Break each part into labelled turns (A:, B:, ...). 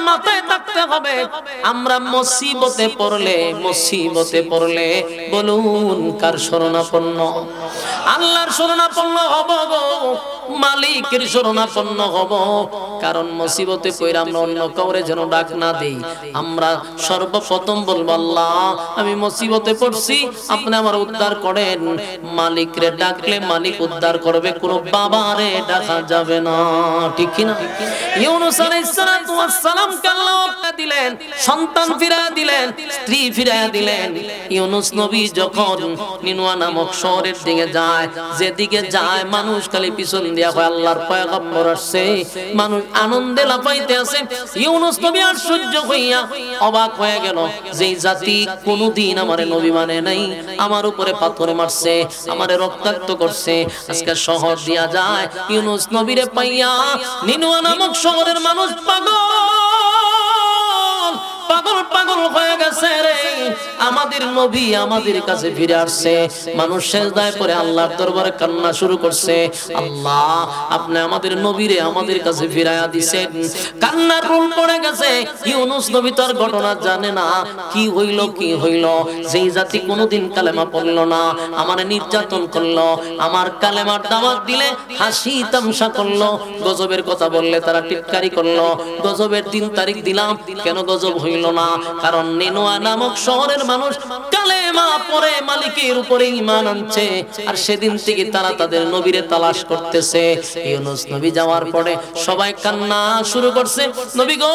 A: মাথায় থাকতে হবে আমরা মুসিবতে পড়লে বলুন কার শরণাপন্ন? আল্লাহর শরণাপন্ন হব গো, মালিকের শরণাপন্ন হব। কারণ মুসিবতে পড়ে আমরা অন্য কাউরে যেন ডাক না দেই। আমরা সর্বপ্রথম বলবো আল্লাহ আমি মুসিবতে পড়ছি, আপনি আমার উদ্ধার করেন। মালিকরে ডাকলে মালিক উদ্ধার করবে, কোনো বাবারে ডাকা যাবে না, ঠিক কি না? ইউনূস আলাইহিস সালাতু ওয়াস সালাম আল্লাহ দিলেন, সন্তান ফিরায়া দিলেন, স্ত্রী ফিরায়া দিলেন। ইউনূস নবী যখন নিনওয়া নামক শহরের দিকে যায়, যেদিকে যায় মানুষ খালি পিছন দিয়া কয় আল্লাহর পয়গম্বর আসছে, মানুষ আনন্দে লাফাইতে আছে। ইউনূস নবী আশ্চর্য হইয়া অবাক হয়ে গেল, যেই জাতি কোনদিন আমারে নবী মানে নাই, আমার উপরে পাথরে মারছে, আমারে রক্তাক্ত করছে, আজকে শহর দিয়া যায় ইউনূস নবীরে পাইয়া নিনওয়া নামক শহরের মানুষ পাগল হয়ে গেছে রে। আমাদের নবী আমাদের কাছে ফিরে আসছে। মানুষ সিজদায় পড়ে আল্লাহর দরবারে কান্না শুরু করছে, আল্লাহ আপনি আমাদের নবীরে আমাদের কাছে ফিরাইয়া দিয়েছেন। কান্নার রোল পড়ে গেছে। ইউনূস নবী তার ঘটনা জানে না, কি হইল। যেই জাতি কোনোদিন কালেমা পড়লো না, আমারে নির্যাতন করলো, আমার কালেমার দাওয়াত দিলে হাসি তামসা করলো, গজবের কথা বললে তারা টিটকারি করলো, গজবের দিন তারিখ দিলাম, কেন গজব হইল না? কারণ নিনওয়া নামক শহরের মানুষ কালেমা পড়ে মালিকের উপরে ঈমান আনছে, আর সেদিন থেকে তারা তাদের নবীরে তালাশ করতেছে। ইউনূস নবী যাওয়ার পরে সবাই কান্না শুরু করছে, নবী গো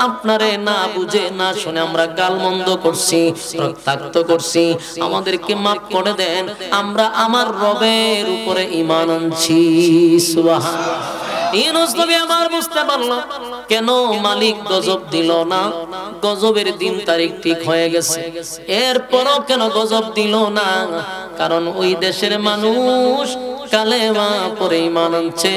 A: আপনারে না বুঝে না শুনে আমরা গালমন্দ করছি, রক্তাক্ত করছি, আমাদেরকে মাফ করে দেন, আমরা আমার রবের উপরে ঈমান আনছি। সুবহানাল্লাহ। ইউনূস নবী আমার বুঝতে পারলো কেন মালিক গজব দিল না। গজবের দিন তারিখ ঠিক হয়ে গেছে, এরপরও কেন গজব দিল না? কারণ ওই দেশের মানুষ কালেমা পড়ে ঈমান আনছে,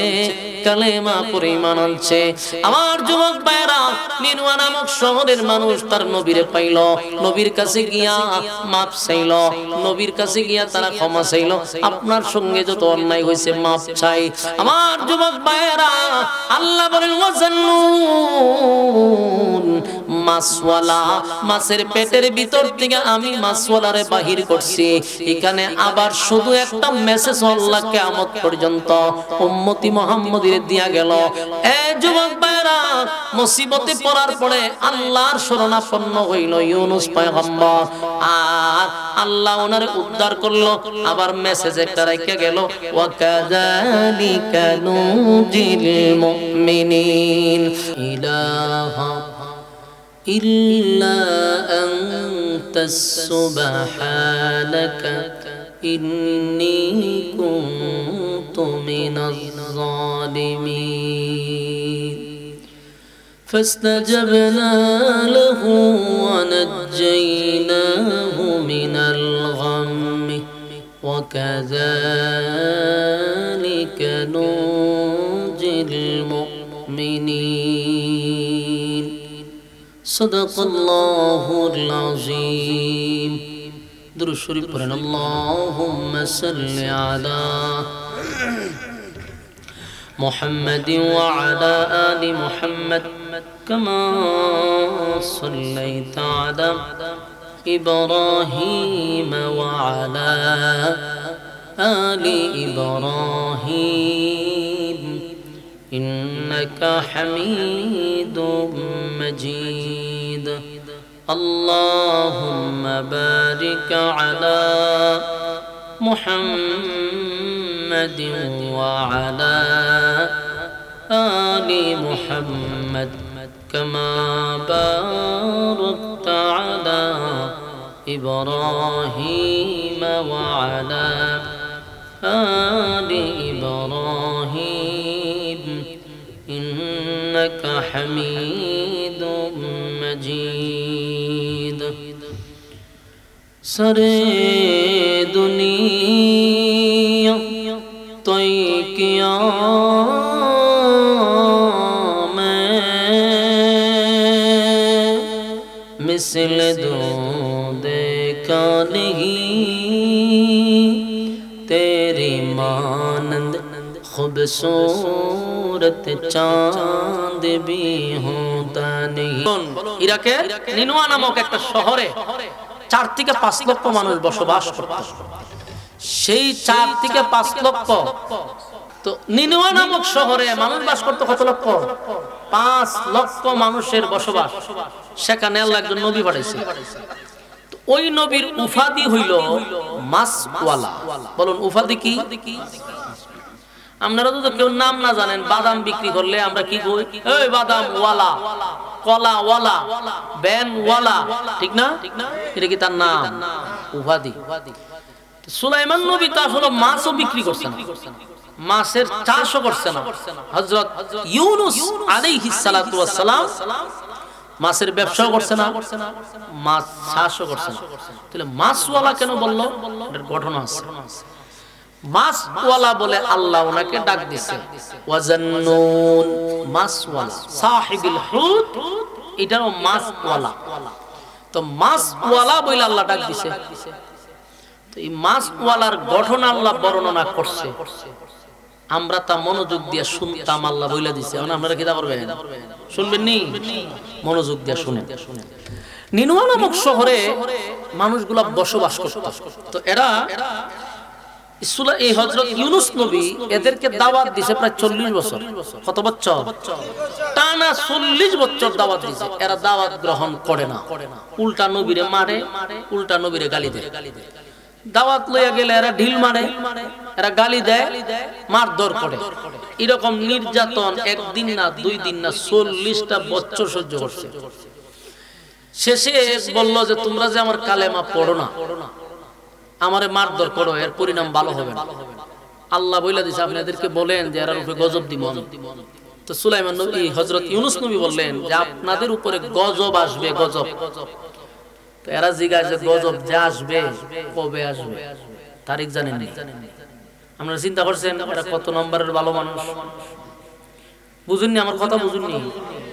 A: কালেমা পড়ে ঈমান আনছে। আমার যুবক ভাইরা, নিনওয়া নামক শহরের মানুষ তার নবীরে পাইল, নবীর কাছে গিয়া মাপ চাইল, নবীর কাছে গিয়া তারা ক্ষমা চাইল, আপনার সঙ্গে যত অন্যায় হয়েছে মাপ চাই। আমার যুবক ভাইরা, আল্লাহ বলেন ওয়াজান্নুন মাসওয়ালা, মাছের পেটের ভিতর থেকে আমি মাসওয়ালারে বাহির করছি। এখানে আবার শুধু একটা মেসেজ আল্লাহ কিয়ামত পর্যন্ত উম্মতি মুহাম্মদের দিয়া গেল। এই যুবক ভাইরা, মুসিবতে পড়ার পরে আল্লাহর শরণাপন্ন হইল ইউনূস পয়গম্বর, আর আল্লাহ ওনারে উদ্ধার করলো। আবার মেসেজ একটা রাইখা গেল, ওয়া কাযালিকা নুজিল মুমিনিন ইলাহা ইল্লা আনতাস সুবহানাকা ইন্নী কুনতু মিনাজ জালিমিন। فاستجبنا له ونجيناه من الغم وكذلك ننجي المؤمنين صدق الله العظيم. درود شريف পড়েন اللهم صل على محمد وعلى آل محمد كما صليت على إبراهيم وعلى آل إبراهيم إنك حميد مجيد. اللهم بارك على محمد وعلى آل محمد كما باركت على إبراهيم وعلى آل إبراهيم إنك حميد مجيد. سرے دنیا توئی کیا مثل دو دیکھا نہیں تیری مانند خوبصورت सूरत चांद भी होता नहीं। ইরাকের নিনুয়া নামক একটা শহরে 4 থেকে 5 লক্ষ মানুষ বসবাস করত। সেই 4 থেকে 5 লক্ষ, তো নিনুয়া নামক শহরে মানুষ বাস করত কত লক্ষ? 5 লক্ষ মানুষের বসবাস। সেখানে আল্লাহ একজন নবী পাঠাইছে। ওই নবীর উপাধি হইল মাসওয়ালা। বলুন উপাধি কি? আপনারা তো কেউ নাম না জানেন, বাদাম বিক্রি করলে আমরা কি কই? এই বাদাম ওয়ালা, কলা ওয়ালা, বেন ওয়ালা, ঠিক না? এটা কি তার নাম? উপাধি। সুলাইমান নবী তো আসলে মাছও বিক্রি করছেন, মাছের চাষও করছে না। হযরত ইউনূস আলাইহিস সালাতু ওয়াস সালাম মাছের ব্যবসাও করছে না, মাছ চাষও করছে না। তাহলে মাছওয়ালা কেন বলল? এর ঘটনা আছে। মাছওয়ালা বলে আল্লাহ ওনাকে ডাক দিয়েছে, ওয়াজান্নুন, মাছওয়ালা, সাহিবুল হুত, এটাও মাছওয়ালা। তো মাছওয়ালা বলে আল্লাহ ডাক দিয়েছে। তো এই মাছওয়ালার ঘটনা আল্লাহ বর্ণনা করছে, আমরা তা মনোযোগ দিয়ে শুনতাম। আল্লাহ বইলা দিছে, আপনারা কি তা করবেন? শুনবেন নি? মনোযোগ দিয়ে শুনেন। নিনুয়া নামক শহরে মানুষগুলা বসবাস করত। তো এরা এই হযরত ইউনূস নবী এদেরকে দাওয়াত দিছে প্রায় 40 বছর। কত বছর? টানা 40 বছর দাওয়াত দিছে। এরা দাওয়াত গ্রহণ করে না, উল্টা নবীরে মারে, উল্টা নবীরে গালি দেয়। দাওয়াত লইয়া গেলে এরা ঢিল মারে, এরা গালি দেয়, মারধর করে। এরকম নির্যাতন একদিন না, 2 দিন না, 40টা বছর সহ্য করছে। শেষে বলল যে তোমরা যে আমার কালেমা পড়ো না, আমারে মারধর করো, এর পরিণাম ভালো হবে না। আল্লাহ বইলা দিছে আপনাদেরকে বলেন যে এর উপরে গজব দিব। তো সুলাইমান নবী, হযরত ইউনূস নবী বললেন যে আপনাদের উপরে গজব আসবে, গজব। তো এরা জিজ্ঞাসা যে গজব যে আসবে কবে আসবে, তারিখ জানেন না। আপনারা চিন্তা করছেন এরা কত নম্বরের ভালো মানুষ? বুঝুননি আমার কথা? বুঝুননি?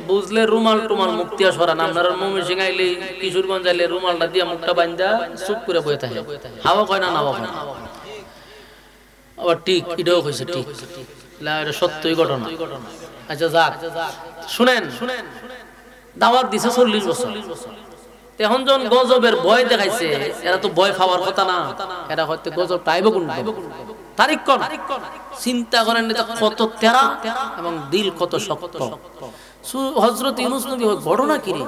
A: বুঝলে রুমাল টুমাল মুক্তিয়া সরান। আপনারা ময়মনসিংহ আইলে, কিশোরগঞ্জ আইলে রুমালটা দিয়া মুখটা বান্ধা চুপ করে বসে থাকে। হাওয়া কয় না, নাওয়া কয় না। আবার ঠিক এটাও কইছে, ঠিক এটা সত্যই ঘটনা। আচ্ছা যাক, শুনেন, দাওয়াত দিছে 40 বছর। এখন যখন গজবের ভয় দেখাইছে, এরা তো ভয় খাওয়ার কথা না, এরা হয়তো গজব পাইব কোন তারিখ কোন? চিন্তা করেন এটা কত তেরা এবং দিল কত শক্ত। হযরত ইউনূস নবী ঘটনা কি রে?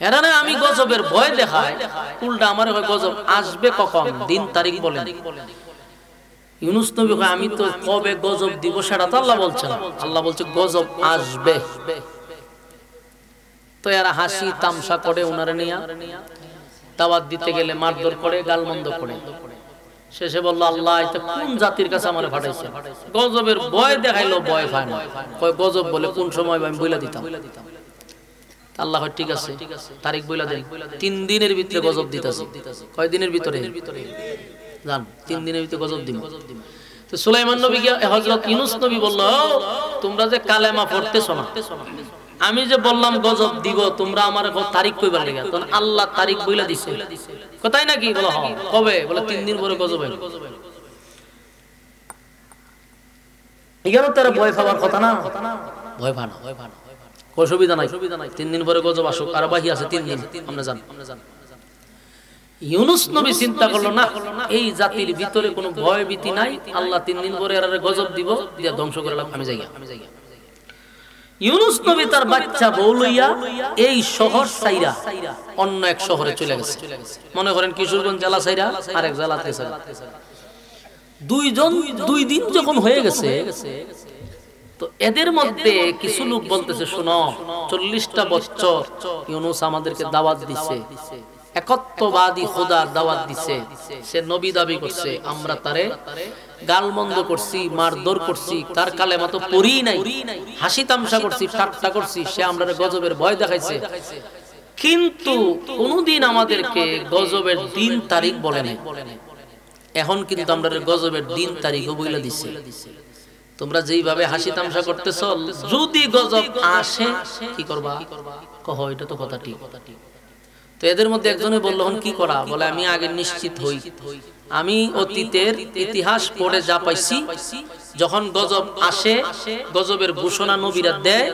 A: এরা না আমি গজবের ভয় দেখাই, উল্টা আমার গজব আসবে কখন, দিন তারিখ বলেন। ইউনূস নবী কয় আমি তো কবে গজব দিব সেটা তো আল্লাহ বলছেন। আল্লাহ বলছে গজব আসবে। তো এরা হাসি তামসা করে উনারে নিয়া দাওয়াত দিতে গেলে মারধর করে, গালমন্দ করে। শেষে বলল আল্লাহ এটা কোন জাতির কাছে আমারে পাঠাইছে? গজবের ভয় দেখাইলো, ভয় পায় না। কয় গজব বলে কোন সময় আমি বইলা দিতাম। আল্লাহ কয় ঠিক আছে, তারিখ বইলা দেন, 3 দিনের ভিতরে গজব দিতাছি। কয় দিনের ভিতরে? জান 3 দিনের ভিতরে গজব দিব। তো সুলাইমান নবী গিয়া হযরত ইউনূস নবী বলল তোমরা যে কালেমা পড়তেছো না, আমি যে বললাম গজব দিব, তোমরা আমার তারিখ কইবার লাগা। তখন আল্লাহ তারিখ বইলা দিছে। কোথায় নাকি? বলো হ্যাঁ। কবে? বলে 3 দিন পরে গজব হবে। এখানে তারা ভয় পাওয়ার কথা না, ভয় পানা, কোনো সুবিধা নাই। 3 দিন পরে গজব আসুক, আর বাকি আছে 3 দিন। আমরা জানি। ইউনূস নবী চিন্তা করলো না, এই জাতির ভিতরে কোনো ভয় ভীতি নাই, আল্লাহ 3 দিন পরে আর গজব দিব, দিয়া ধ্বংস করে আমি যাই। ইউনূস নবী তার বাচ্চা বউ লইয়া এই শহর ছাইরা অন্য এক শহরে চলে গেছে। মনে করেন কিশোরগঞ্জ জেলা ছাইরা আরেক জেলাতে গেছে। 2 দিন যখন হয়ে গেছে, তো এদের মধ্যে কিছু লোক বলতেছে শোনো, 40টা বছর ইউনূস আমাদেরকে দাওয়াত দিছে, একত্ববাদী খোদার দাওয়াত দিছে, সে নবী দাবি করছে, আমরা তারে গালমন্দ করছি, মারধর করছি, তার কালেমা তো পড়ি নাই, হাসি তামসা করছি, ঠাট্টা করছি, সে আমরা গজবের ভয় দেখাইছে, কিন্তু কোনদিন আমাদেরকে গজবের দিন তারিখ বলে নাই। এখন কিন্তু আমরা গজবের দিন তারিখও বইলা দিছে। তোমরা যেইভাবে হাসি তামসা করতেছো, যদি গজব আসে কি করবা? কহ এটা তো কথা ঠিক। তো এদের মধ্যে একজনে বলল হন কি করা? বলে আমি আগে নিশ্চিত হই, আমি অতীতের ইতিহাস পড়ে যা পাইছি, যখন গজব আসে, গজবের ঘোষণা নবীরা দেয়,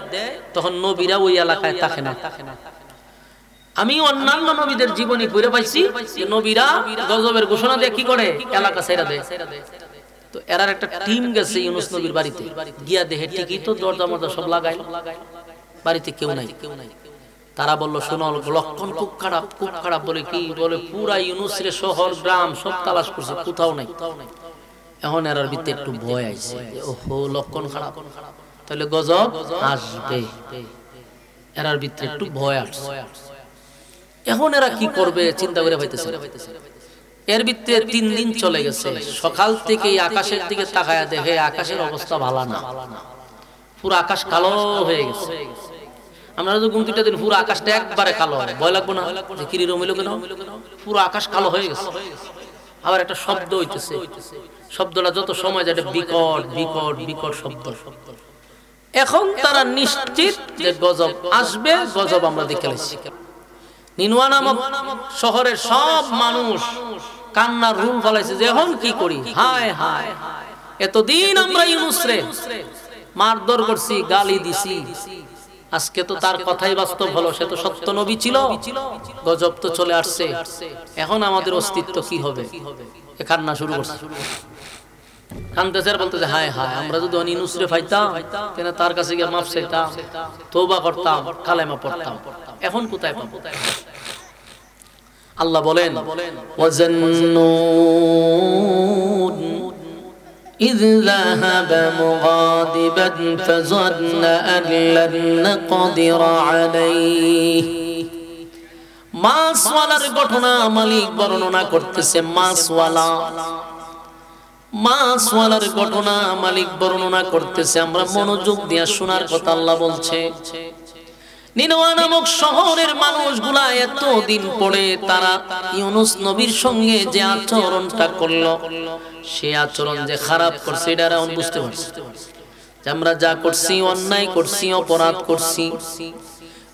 A: তখন নবীরা ওই এলাকায় থাকে না। আমি অন্যান্য নবীদের জীবনী পড়ে পাইছি যে নবীরা গজবের ঘোষণা দিয়ে কি করে, এলাকা ছেড়ে দেয়। তো এরার একটা টিম গেছে ইউনূস নবীর বাড়িতে, গিয়া দেখে ঠিকই তো দরজা মরজা সব লাগাই, বাড়িতে কেউ নাই। তারা বললো শোনো, লক্ষণ খুব খারাপ, খুব খারাপ। বলে কি? বলে পুরা ইউনূসের শহর গ্রাম সব তালাশ করছে, কোথাও নাই। এখন এরার ভিতরে একটু ভয় আইছে, ওহো লক্ষণ খারাপ, তাহলে গজব আসবে। এরার ভিতরে একটু ভয় আসছে। এখন এরা কি করবে চিন্তা করে পাইতেছে। এর ভিতরে 3 দিন চলে গেছে। সকাল থেকে আকাশের দিকে তাকায়া দেখে আকাশের অবস্থা ভালো না, পুরো আকাশ কালো হয়ে গেছে। আমরা যদি 2-3 দিন পুরো আকাশটা একবারে কালো হয়, ভয় লাগবে না যে কি রকম হলো কেন? পুরো আকাশ কালো হয়ে গেছে। আবার একটা শব্দ হইতেছে, শব্দটা যত সময় যায় বিকট বিকট বিকট শব্দ। এখন তারা নিশ্চিত যে গজব আসবে, গজব আমরা দেখে এসেছি। নিনওয়া নামক শহরের সব মানুষ কান্নার রুল ফলাইছে যে এখন কি করি, হায় হায়, এতদিন আমরা ইউনূসরে মারধর করছি, গালি দিছি, আজকে তো তার কথাই বাস্তব হলো, সে তো সত্য নবী ছিল, গজব তো চলে আসছে, এখন আমাদের অস্তিত্ব কি হবে? এ কান্না শুরু করছে, কানতেছে আর বলতেছে হায় হায়, আমরা যদি ইউনূসরে পাইতাম তাহলে তার কাছে গিয়ে মাফ চাইতাম, তওবা করতাম, কালেমা পড়তাম, এখন কোথায় পাবো? আল্লাহ বলেন ওয়াজান্নুন إذ ذهب مغاضبا فظن أن لن نقدر عليه। মাছওয়ালার ঘটনা মালিক বর্ণনা করতেছে। মাছওয়ালার ঘটনা মালিক বর্ণনা করতেছে, আমরা মনোযোগ দিয়ে শোনার কথা আল্লাহ বলছে। নিনওয়া নামক শহরের মানুষগুলা এতদিন পরে তারা ইউনূস নবীর সঙ্গে যে আচরণটা করলো, সে আচরণ যে খারাপ করছে এটা এখন বুঝতে পারছে যে আমরা যা করছি অন্যায় করছি, অপরাধ করছি,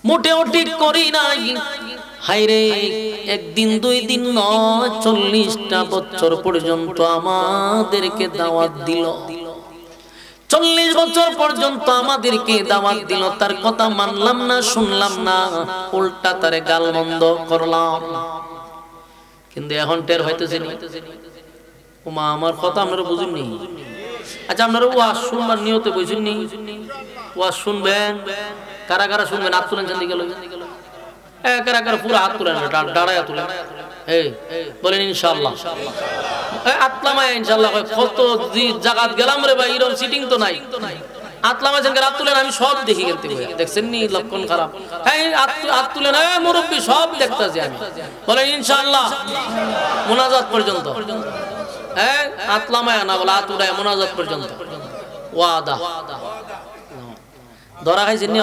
A: মোটেও ঠিক করি নাই। হায়রে, 1 দিন 2 দিন নয়, 40টা বছর পর্যন্ত আমাদেরকে দাওয়াত দিল, 40 বছর পর্যন্ত আমাদেরকে দাওয়াত দিল, তার কথা মানলাম না, শুনলাম না, উল্টা তারে গালমন্দ করলাম। কিন্তু এখন টের হইতেছে না, ওমা আমার কথা আপনারা বুঝেননি। আচ্ছা, আপনারা ওয়াজ শুনবার নিয়তে বুঝেননি? ওয়াজ শুনবেন, কারা কারা শুনবেন? হাত তুলেন জানি গেল, কারা কারা পুরো হাত তুলেন, দাঁড়ায় তুলেন, এই বলেন ইনশাআল্লাহ। আতলামায় ইনশাআল্লাহ কত জায়গাত গেলাম রে ভাই, এরকম সিটিং তো নাই। আতলামা যেন রাত তুলেন, আমি সব দেখি গেলতে দেখছেন নি লক্ষণ খারাপ। হ্যাঁ হাত তুলেন, মুরব্বী সব দেখতেছি আমি, বলেন ইনশাআল্লাহ মুনাজাত পর্যন্ত। হ্যাঁ আতলামায় না বলে আতুরায় মুনাজাত পর্যন্ত ওয়াদা ধরা খাইছেন নি?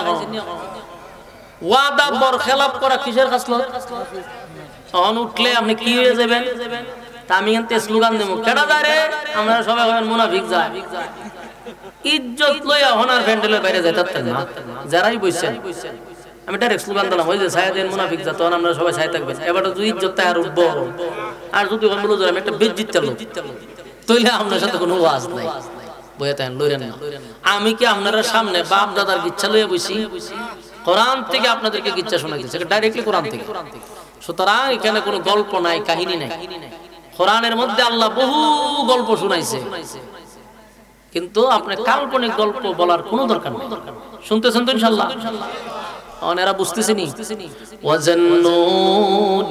A: ওয়াদা বরখেলাপ করা কিসের খাসলত? তখন উঠলে আপনি কি হয়ে যাবেন? তা আমি এনতে স্লোগান দেব, কেডা যায় রে? আমরা সবাই বলেন মুনাফিক যায়। ইজ্জত লইয়া হনার প্যান্ডেলের বাইরে যাইতে না, যারাই বইছেন আমি ডাইরেক্ট স্লোগান দিলাম, ওই যে ছায়াদেন মুনাফিক যা, তখন আমরা সবাই ছায়া থাকবেন। এবার যদি ইজ্জত আর উঠবো, আর যদি বলো আমি একটা বেজ্জিত চালো, তাইলে আপনার সাথে কোনো ওয়াজ নাই, বইয়া তাই লইরেন না। আমি কি আপনারা সামনে বাপ দাদার গিচ্ছা লইয়া বইছি? কোরআন থেকে আপনাদেরকে গিচ্ছা শোনাইতেছে, ডাইরেক্টলি কোরআন থেকে। সুতরাং এখানে কোনো গল্প নাই, কাহিনী নাই। কোরআনের মধ্যে আল্লাহ বহু গল্প শুনাইছে, কিন্তু আপনি কাল্পনিক গল্প বলার কোনো দরকার নেই। শুনতেছেন তো ইনশাআল্লাহ? ওনারা বুঝতেছেনি। ওয়াজান্নুন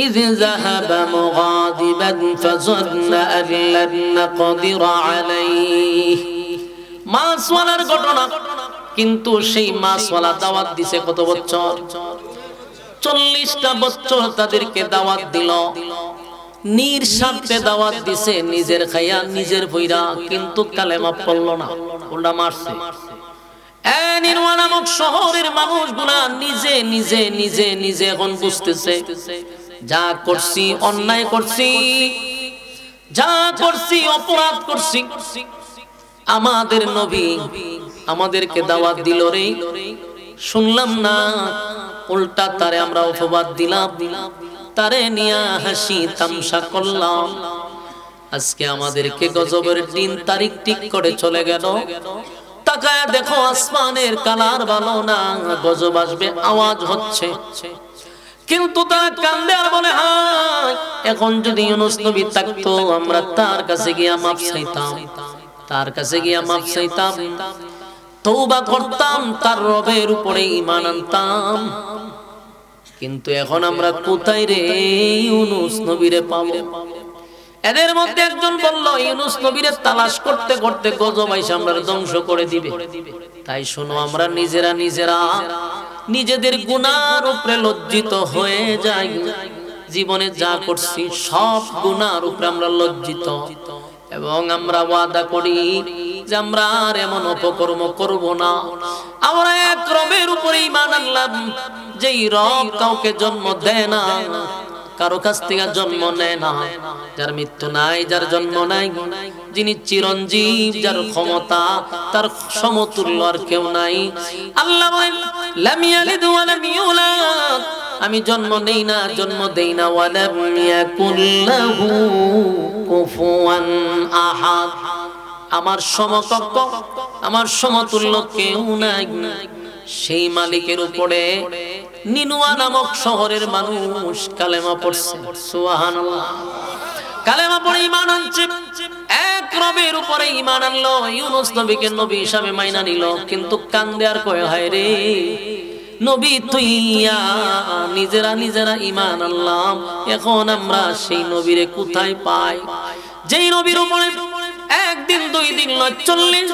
A: إذ ذهب مغاضبا فظن أن لن نقدر عليه। মাছওয়ালার ঘটনা, কিন্তু সেই মাছওয়ালা দাওয়াত দিছে কত বছর? 40টা বছর তাদেরকে দাওয়াত দিল, নির্স্বার্থে দাওয়াত দিছে, নিজের খাইয়া নিজের বইরা, কিন্তু কালেমা পড়ল না, উল্টা মারছে। নিনওয়া নামক শহরের মানুষগুলা নিজে নিজে নিজে নিজে এখন বুঝতেছে যা করছি অন্যায় করছি, যা করছি অপরাধ করছি। আমাদের নবী আমাদেরকে দাওয়াত দিল রে, শুনলাম না, উল্টা তারে আমরা অপবাদ দিলাম, তারে নিয়া হাসি তামসা করলাম। আজকে আমাদেরকে গজবের দিন তারিখ ঠিক করে চলে গেল। তাকায় দেখো আসমানের কালার ভালো না, গজব আসবে আওয়াজ হচ্ছে, কিন্তু তারা কান্দে আর বলে হায় এখন যদি ইউনূস নবী থাকতো আমরা তার কাছে গিয়া মাফ চাইতাম, তার কাছে গিয়া মাফ চাইতাম, তওবা করতাম, তার রবের উপরে ঈমান আনতাম। কিন্তু এখন আমরা কোথায় রে ইউনূস নবীরে পাবো? এদের মধ্যে একজন বলল ইউনূস নবীরে তালাশ করতে করতে গজব আইসা আমরা ধ্বংস করে দিবে। তাই শোনো, আমরা নিজেরা নিজেদের গুনার উপরে লজ্জিত হয়ে যাই। জীবনে যা করছি সব গুনার উপরে আমরা লজ্জিত, এবং আমরা ওয়াদা করি যে আমরা আর এমন অপকর্ম করব না। আমরা এক রবের উপরে ঈমান আনলাম, যেই রব কাউকে জন্ম দেয় না, কারো কাছ থেকে জন্ম নেয় না, যার মৃত্যু নাই, যার জন্ম নাই, যিনি চিরঞ্জীব, যার ক্ষমতা তার সমতুল্য আর কেউ নাই। আল্লাহ বলেন লাম ইয়ালিদ ওয়া লাম ইউলাদ, আমি জন্ম নেই না, জন্ম দেই না, ওয়া লাম ইয়াকুল লাহু কুফুয়ান আহাদ, আমার সমকক্ষ আমার সমতুল্য কেউ নাই। সেই মালিকের উপরে নিনুয়া নামক শহরের মানুষ কালেমা পড়ছে, সুবহানাল্লাহ, কালেমা পড়ে ঈমান আনছে। এক রবের উপরে ঈমান আনলো, ইউনূস নবীকে নবী হিসাবে মাইনা নিল, কিন্তু কান্দে আর কয় হায় রে নবী তুইয়া নিজেরা ঈমান আনলাম, এখন আমরা সেই নবীরে কোথায় পাই? যেই নবীর উপরে একদিন দুই দিন নয় 40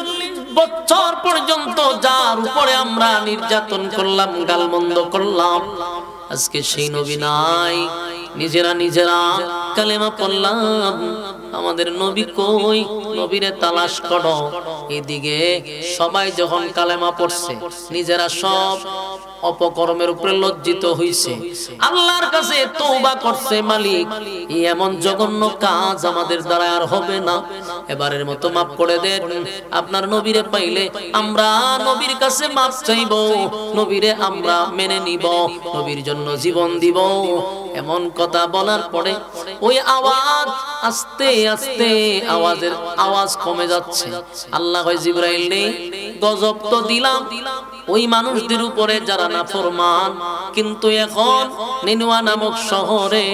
A: বছর পর্যন্ত যার উপরে আমরা নির্যাতন করলাম, গালমন্দ করলাম, আজকে সেই নবী নাই। নিজেরা কালেমা পড়লাম, আমাদের নবী কই? নবীরে তালাশ করো। এদিকে সবাই যখন কালেমা পড়ছে, নিজেরা সব অপকর্মের উপরে লজ্জিত হইছে, আল্লাহর কাছে তওবা করছে, মালিক এই এমন জঘন্য কাজ আমাদের দ্বারা আর হবে না, এবারের মতো মাফ করে দেন। আপনার নবীরে পাইলে আমরা নবীর কাছে মাফ চাইব, নবীরে আমরা মেনে নিব, নবীর জন্য জীবন দিব। এমন কথা বলার পরে ওই আওয়াজ আস্তে আস্তে আওয়াজ কমে যাচ্ছে। আল্লাহ কয় জিবরাইল রে, গজব তো দিলাম ওই মানুষদের উপরে যারা নাফরমান, কিন্তু এখন নিনুয়া নামক শহরে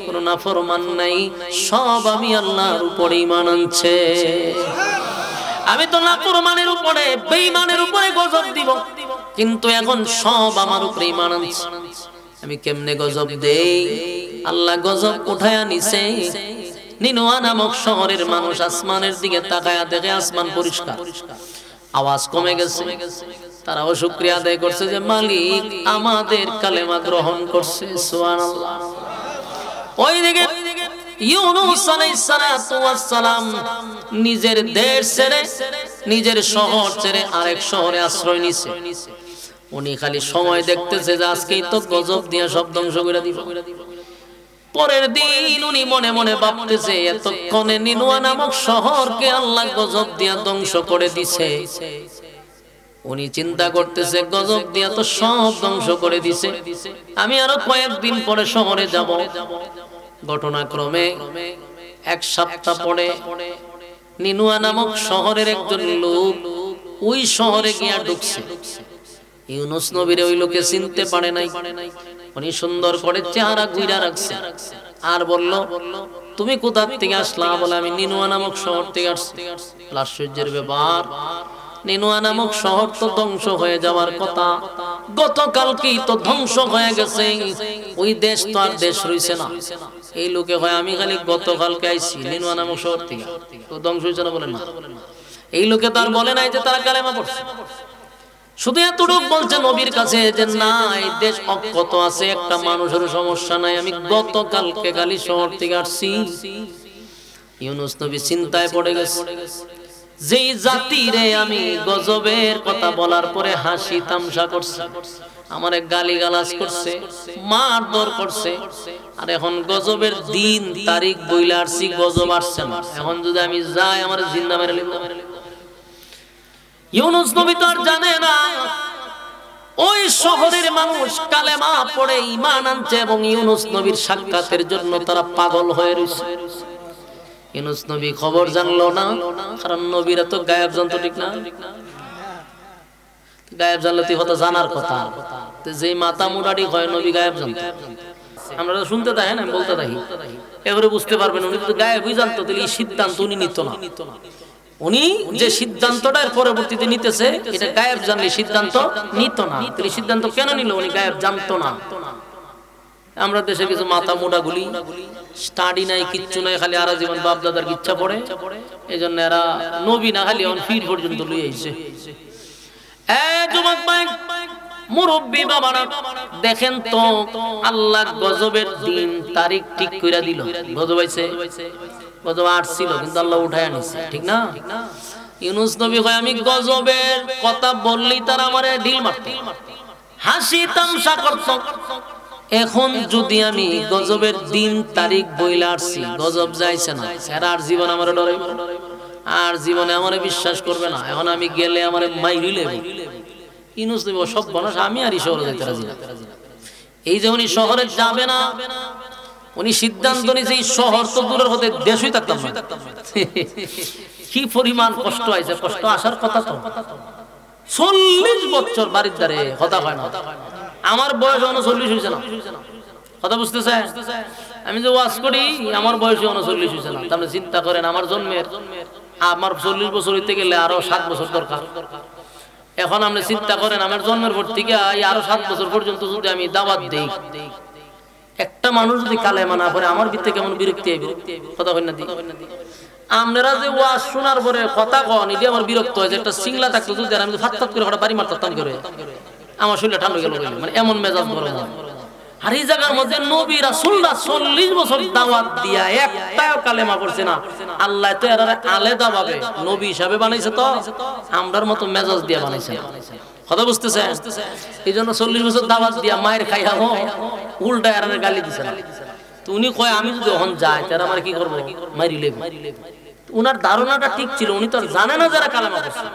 A: কোন নাফরমান নাই, সব আমি আল্লাহর উপরে ঈমান আনছে। আমি তো নাফরমানের উপরে, বেঈমানের উপরে গজব দিব, কিন্তু এখন সব আমার উপরে ঈমান আনছে। আমি কেমনে গজব দেই? আল্লাহ গজব উঠায়া নিছে। নিনুয়া নামক শহরের মানুষ আসমানের দিকে তাকায়া দেখে আসমান পরিষ্কার, আওয়াজ কমে গেছে। তারাও শুকরিয়া আদায় করছে যে মালিক আমাদের কালেমা গ্রহণ করছে, সুবহানাল্লাহ। ওইদিকে ইউনূস আলাইহিস সালাতু ওয়াস সালাম নিজের দেশ ছেড়ে, নিজের শহর ছেড়ে আরেক শহরে আশ্রয় নিছে। উনি খালি সময় দেখতেছে যে আজকেই তো গজব দিয়া সব ধ্বংস করে দিব। পরের দিন উনি মনে মনে ভাবতেছে এতক্ষণে নিনুয়া নামক শহরকে আল্লাহ গজব দিয়া ধ্বংস করে দিছে। উনি চিন্তা করতেছে গজব দিয়া তো সব ধ্বংস করে দিছে, আমি আরো কয়েকদিন পরে শহরে যাব। ঘটনাক্রমে এক সপ্তাহ পরে নিনুয়া নামক শহরের একজন লোক ওই শহরে গিয়া ঢুকছে। ইউনূস নবীরে ওই লোকে চিনতে পারে নাই। উনি সুন্দর করে চেহারা গুইরা রাখছে আর বলল, তুমি কোথা থেকে আসলা? বলে আমি নিনুয়া নামক শহর থেকে আসছি। আশ্চর্যের ব্যাপার, নিনুয়া নামক শহর তো ধ্বংস হয়ে যাওয়ার কথা, গতকালকেই তো ধ্বংস হয়ে গেছে, ওই দেশ তো আর দেশ রইছে না। এই লোকে হয় আমি খালি গতকালকে আইছি নিনুয়া নামক শহর থেকে, তো ধ্বংস হইছে না? বলেন না। এই লোকে তো আর বলে নাই যে তারা কালেমা পড়ছে, শুধু এতটুকু বলছে নবীর কাছে যে না, এই দেশ অক্ষত আছে, একটা মানুষের সমস্যা নাই, আমি গতকালকে খালি শহর থেকে আসছি। ইউনূস নবী চিন্তায় পড়ে গেছে, যেই জাতিরে আমি গজবের কথা বলার পরে হাসি তামসা করছে, আমারে গালিগালাজ করছে, মারধর করছে, আর এখন গজবের দিন তারিখ বইলা আসছি, গজব আসছে না, এখন যদি আমি যাই আমার জিন্দা মেরে লিখব। ইউনূস নবী তো আর জানে না ওই শহরের মানুষ কালেমা পড়ে ঈমান আনছে এবং ইউনূস নবীর সাক্ষাতের জন্য তারা পাগল হয়ে রয়েছে। ইউনূস নবী খবর জানলো না, কারণ নবীরা তো গায়েব জানতো, ঠিক না? গায়েব জানলে তুই হয়তো জানার কথা, যে মাথা মুরারি হয় নবী গায়েব জানতো। আমরা শুনতে থাকি না, বলতে থাকি, এবারে বুঝতে পারবেন উনি তো গায়েবই জানতো, তাহলে এই সিদ্ধান্ত উনি নিত না। উনি যে সিদ্ধান্তটা পরবর্তীতে নিতেছে এটা গায়েব জানলে সিদ্ধান্ত নিত না। তাহলে সিদ্ধান্ত কেন নিল? উনি গায়েব জানতো না। আমরা দেশে কিছু মাথা মোটা গুলি, স্টাডি নাই, কিচ্ছু নাই, খালি আরা জীবন বাপ দাদার ইচ্ছা পড়ে, এই জন্য এরা নবী না খালি এখন ফির পর্যন্ত লই আইছে। যুবক ভাই, মুরব্বী বাবারা, দেখেন তো আল্লাহ গজবের দিন তারিখ ঠিক কইরা দিল। গজব আইছে, গজব আসছিল কিন্তু আল্লাহ উঠায় আনিছে, ঠিক না? ইউনূস নবী কয় আমি গজবের কথা বললেই তারা আমারে ঢিল মারত, হাসি তামসা করত। এখন যদি আমি গজবের দিন তারিখ বইলা আসছি, গজব যাইছে না, এরা আর জীবন আমার ডরে, আর জীবনে আমারে বিশ্বাস করবে না। এখন আমি গেলে আমারে মাইরি লেবে। ইউনূস নবী সব বনাস, আমি আর শহরে যাইতে রাজি না। এই যে উনি শহরে যাবে না, উনি সিদ্ধান্ত নিয়েছে এই শহর তো দূরের হতে দেশই থাকতাম না। কি পরিমাণ কষ্ট আইছে, কষ্ট আসার কথা তো। 40 বছর বাড়ির দ্বারে কথা হয় না। আমার বয়স 39 হয়েছে না, কথা বুঝতেছে? আমি যে ওয়াজ করি আমার বয়স 39 হয়েছে না। তাহলে চিন্তা করেন আমার জন্মের, আমার 40 বছর হইতে গেলে আরো 7 বছর দরকার। এখন আপনি চিন্তা করেন আমার জন্মের পর থেকে আরো 7 বছর পর্যন্ত যদি আমি দাওয়াত দেই, একটা মানুষ যদি কালেমা না পড়ে আমার ভিতরে কেমন বিরক্তি আইবে, কথা কই না দি? আপনারা যে ওয়াজ শোনার পরে কথা কন, এটা আমার বিরক্ত হয়। যে একটা সিংলা থাকতো যদি আমি ফাত করে বাড়ি মারতাম করে, আমার শরীরটা ঠান্ডা গেল, মানে এমন মেজাজ গরম হয়। আর এই জায়গার মধ্যে নবী রাসূলরা 40 বছর দাওয়াত দিয়া একটাও কালেমা পড়ছে না। আল্লাহ তো এরা আলাদা ভাবে নবী হিসাবে বানাইছে, তো আমরার মতো মেজাজ দিয়া বানাইছে না, কথা বুঝতেছে? এই জন্য 40 বছর দাওয়াত দিয়া মায়ের খাইয়া উল্টা এরা গালি দিছে না। তো উনি কয় আমি যদি ওখান যাই তারা আমার কি করবো, মাইরি লেবে। উনার ধারণাটা ঠিক ছিল, উনি তো জানে না যারা কালেমা পড়ছে।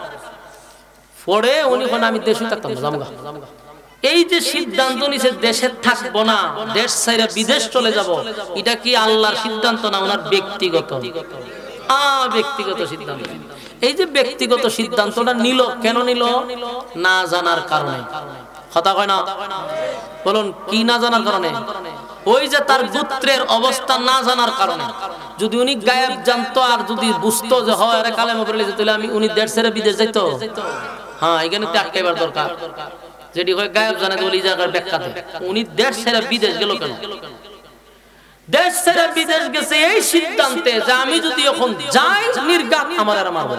A: পরে উনি কোন আমি দেশে থাকতাম না, জামগা। এই যে সিদ্ধান্ত নিছে দেশে থাকবো না, দেশ ছেড়ে বিদেশ চলে যাব, এটা কি আল্লাহর সিদ্ধান্ত না ওনার ব্যক্তিগত? ব্যক্তিগত সিদ্ধান্ত। এই যে ব্যক্তিগত সিদ্ধান্তটা নিল, কেন নিল? না জানার কারণে, কথা কয় না? বলুন কি না জানার কারণে? ওই যে তার গোত্রের অবস্থা না জানার কারণে। যদি উনি গায়েব জানতো আর যদি বুঝতো যে হয় আরে কালেমা পড়ে লিখে, তাহলে আমি উনি দেশ ছেড়ে বিদেশ যাইতো। হ্যাঁ, এখানে তো আটকাইবার দরকার। যেটি হয় গায়েব জানে বলে এই জায়গার ব্যাখ্যাতে উনি দেশ ছেড়ে বিদেশ গেল কেন? দেশ ছেড়ে বিদেশ গেছে এই সিদ্ধান্তে যে আমি যদি এখন যাই নির্ঘাত আমার আর মারবে,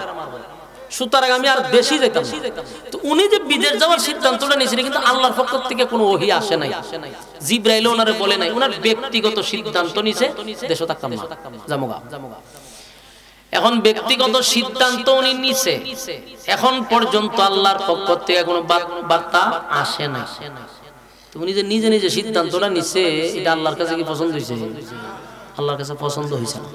A: সুতরাং আমি আর দেশই যেতাম না। তো উনি যে বিদেশ যাওয়ার সিদ্ধান্তটা নিয়েছিলেন, কিন্তু আল্লাহর পক্ষ থেকে কোনো ওহী আসে নাই, জিবরাইল ওনারে বলে নাই, ওনার ব্যক্তিগত সিদ্ধান্ত নিছে দেশে থাকতাম না, জামুগা। এখন ব্যক্তিগত সিদ্ধান্ত উনি নিছে, এখন পর্যন্ত আল্লাহর পক্ষ থেকে কোনো বার্তা আসে না। উনি যে নিজে নিজে সিদ্ধান্তটা নিছে, এটা আল্লাহর কাছে কি পছন্দ হয়েছে? আল্লাহর কাছে পছন্দ হয়েছে না।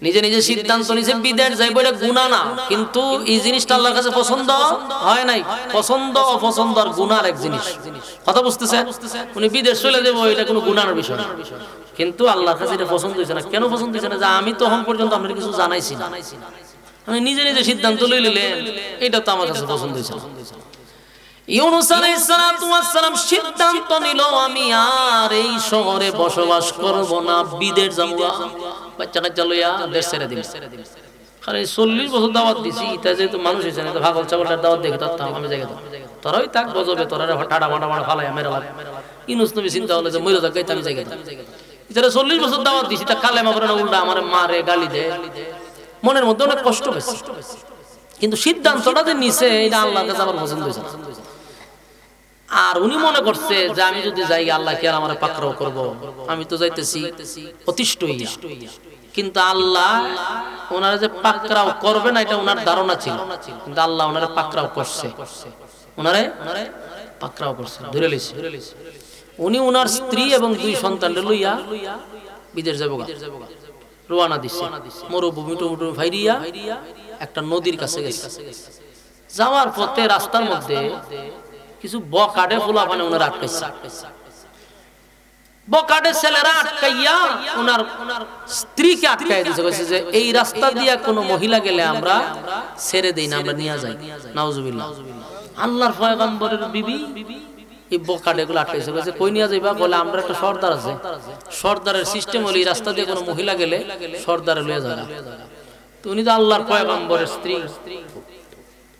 A: নিজে নিজে সিদ্ধান্ত নিছে বিদেশ যাইবো, এটা গুনাহ না, কিন্তু এই জিনিসটা আল্লাহর কাছে পছন্দ হয় নাই। পছন্দ অপছন্দ আর গুনার এক জিনিস, কথা বুঝতেছেন? উনি বিদেশ চলে যাবো, এটা কোনো গুনার বিষয় না, কিন্তু আল্লাহর কাছে এটা পছন্দ হয়েছে না। কেন পছন্দ হয়েছে না? যে আমি তখন পর্যন্ত আপনার কিছু জানাইছি না, আমি নিজে নিজে সিদ্ধান্ত লই নিলেন, এটা তো আমার কাছে পছন্দ হয়েছে না। ইউনূস আলাইহিস সালাতু ওয়াস সালাম সিদ্ধান্ত নিল আমি আর এই শহরে বসবাস করব না, বিদেশ যাব, বাচ্চা কাচ্চা লইয়া দেশ ছেড়ে দিন। আরে 40 বছর দাওয়াত দিছি, এটা যেহেতু মানুষ হয়েছে না, তো ভাগল চাবলার দাওয়াত দেখে তাম আমি জায়গা তোরাই থাক গজবে, তোরা ঠাডা মাটা মাটা ফালাইয়া মেরে লাগ। ইউনূস নবী চিন্তা হলো যে মইরা যাক, আমি জায়গা এটা 40 বছর দাওয়াত দিছি, তা কালেমা পড়ে না, উল্টা আমার মারে গালি দেয়, মনের মধ্যে অনেক কষ্ট পেয়েছে। কিন্তু সিদ্ধান্তটা যে নিছে এটা আল্লাহর কাছে আমার পছন্দ হয়েছে না। আর উনি মনে করছে যে আমি যদি যাই আল্লাহ কি আর আমার পাকড়াও করবো, আমি তো যাইতেছি অতিষ্ঠ হইয়া। কিন্তু আল্লাহ ওনারা যে পাকড়াও করবে না এটা ওনার ধারণা ছিল, কিন্তু আল্লাহ ওনারা পাকড়াও করছে, ওনারে পাকড়াও করছে, ধরে লইছে। উনি ওনার স্ত্রী এবং 2 সন্তান লইয়া বিদেশ যাবো, রওনা দিছে। মরুভূমি টুমুটু ফাইরিয়া একটা নদীর কাছে গেছে। যাওয়ার পথে রাস্তার মধ্যে কিছু বকাটে ফুলাফানে ওনার আটকাইছে, বকাটে ছেলেরা আটকাইয়া ওনার স্ত্রীকে আটকাই দিয়েছে, কইছে যে এই রাস্তা দিয়া কোনো মহিলা গেলে আমরা ছেড়ে দেই না, আমরা নিয়ে যাই। নাউজুবিল্লাহ। আল্লাহর পয়গম্বরের বিবি এই বকাটে গুলো আটকাইছে, কইছে কই নিয়ে যাইবা? বলে আমরা একটা সর্দার আছে, সর্দারের সিস্টেম হলো এই রাস্তা দিয়ে কোনো মহিলা গেলে সর্দারে লয়ে যাবে। তো উনি তো আল্লাহর পয়গম্বরের স্ত্রী,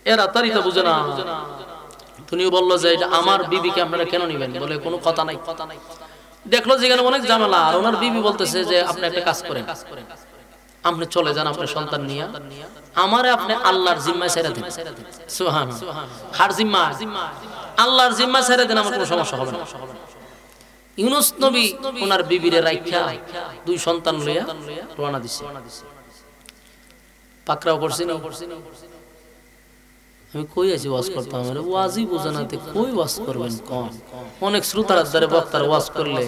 A: এরা তারই তো বুঝে না। তুমিও বললো যে এটা আমার বিবিকে আপনারা কেন নিবেন? বলে কোনো কথা নাই। দেখলো যেখানে অনেক ঝামেলা, আর ওনার বিবি বলতেছে যে আপনি একটা কাজ করেন, আপনি চলে যান আপনার সন্তান নিয়ে, আমারে আপনি আল্লাহর জিম্মায় ছেড়ে দেন। সুবহানাল্লাহ। কার জিম্মা? আল্লাহর জিম্মা ছেড়ে দেন, আমার কোনো সমস্যা হবে না। ইউনূস নবী ওনার বিবিরে রাইখা 2 সন্তান লইয়া রওনা দিছে। পাকড়াও করছে না। আমি কই আছি ওয়াজ করতাম, মানে ওয়াজই বুঝে না, কই ওয়াজ করবেন কোন? অনেক শ্রোতার দ্বারে বক্তার ওয়াজ করলে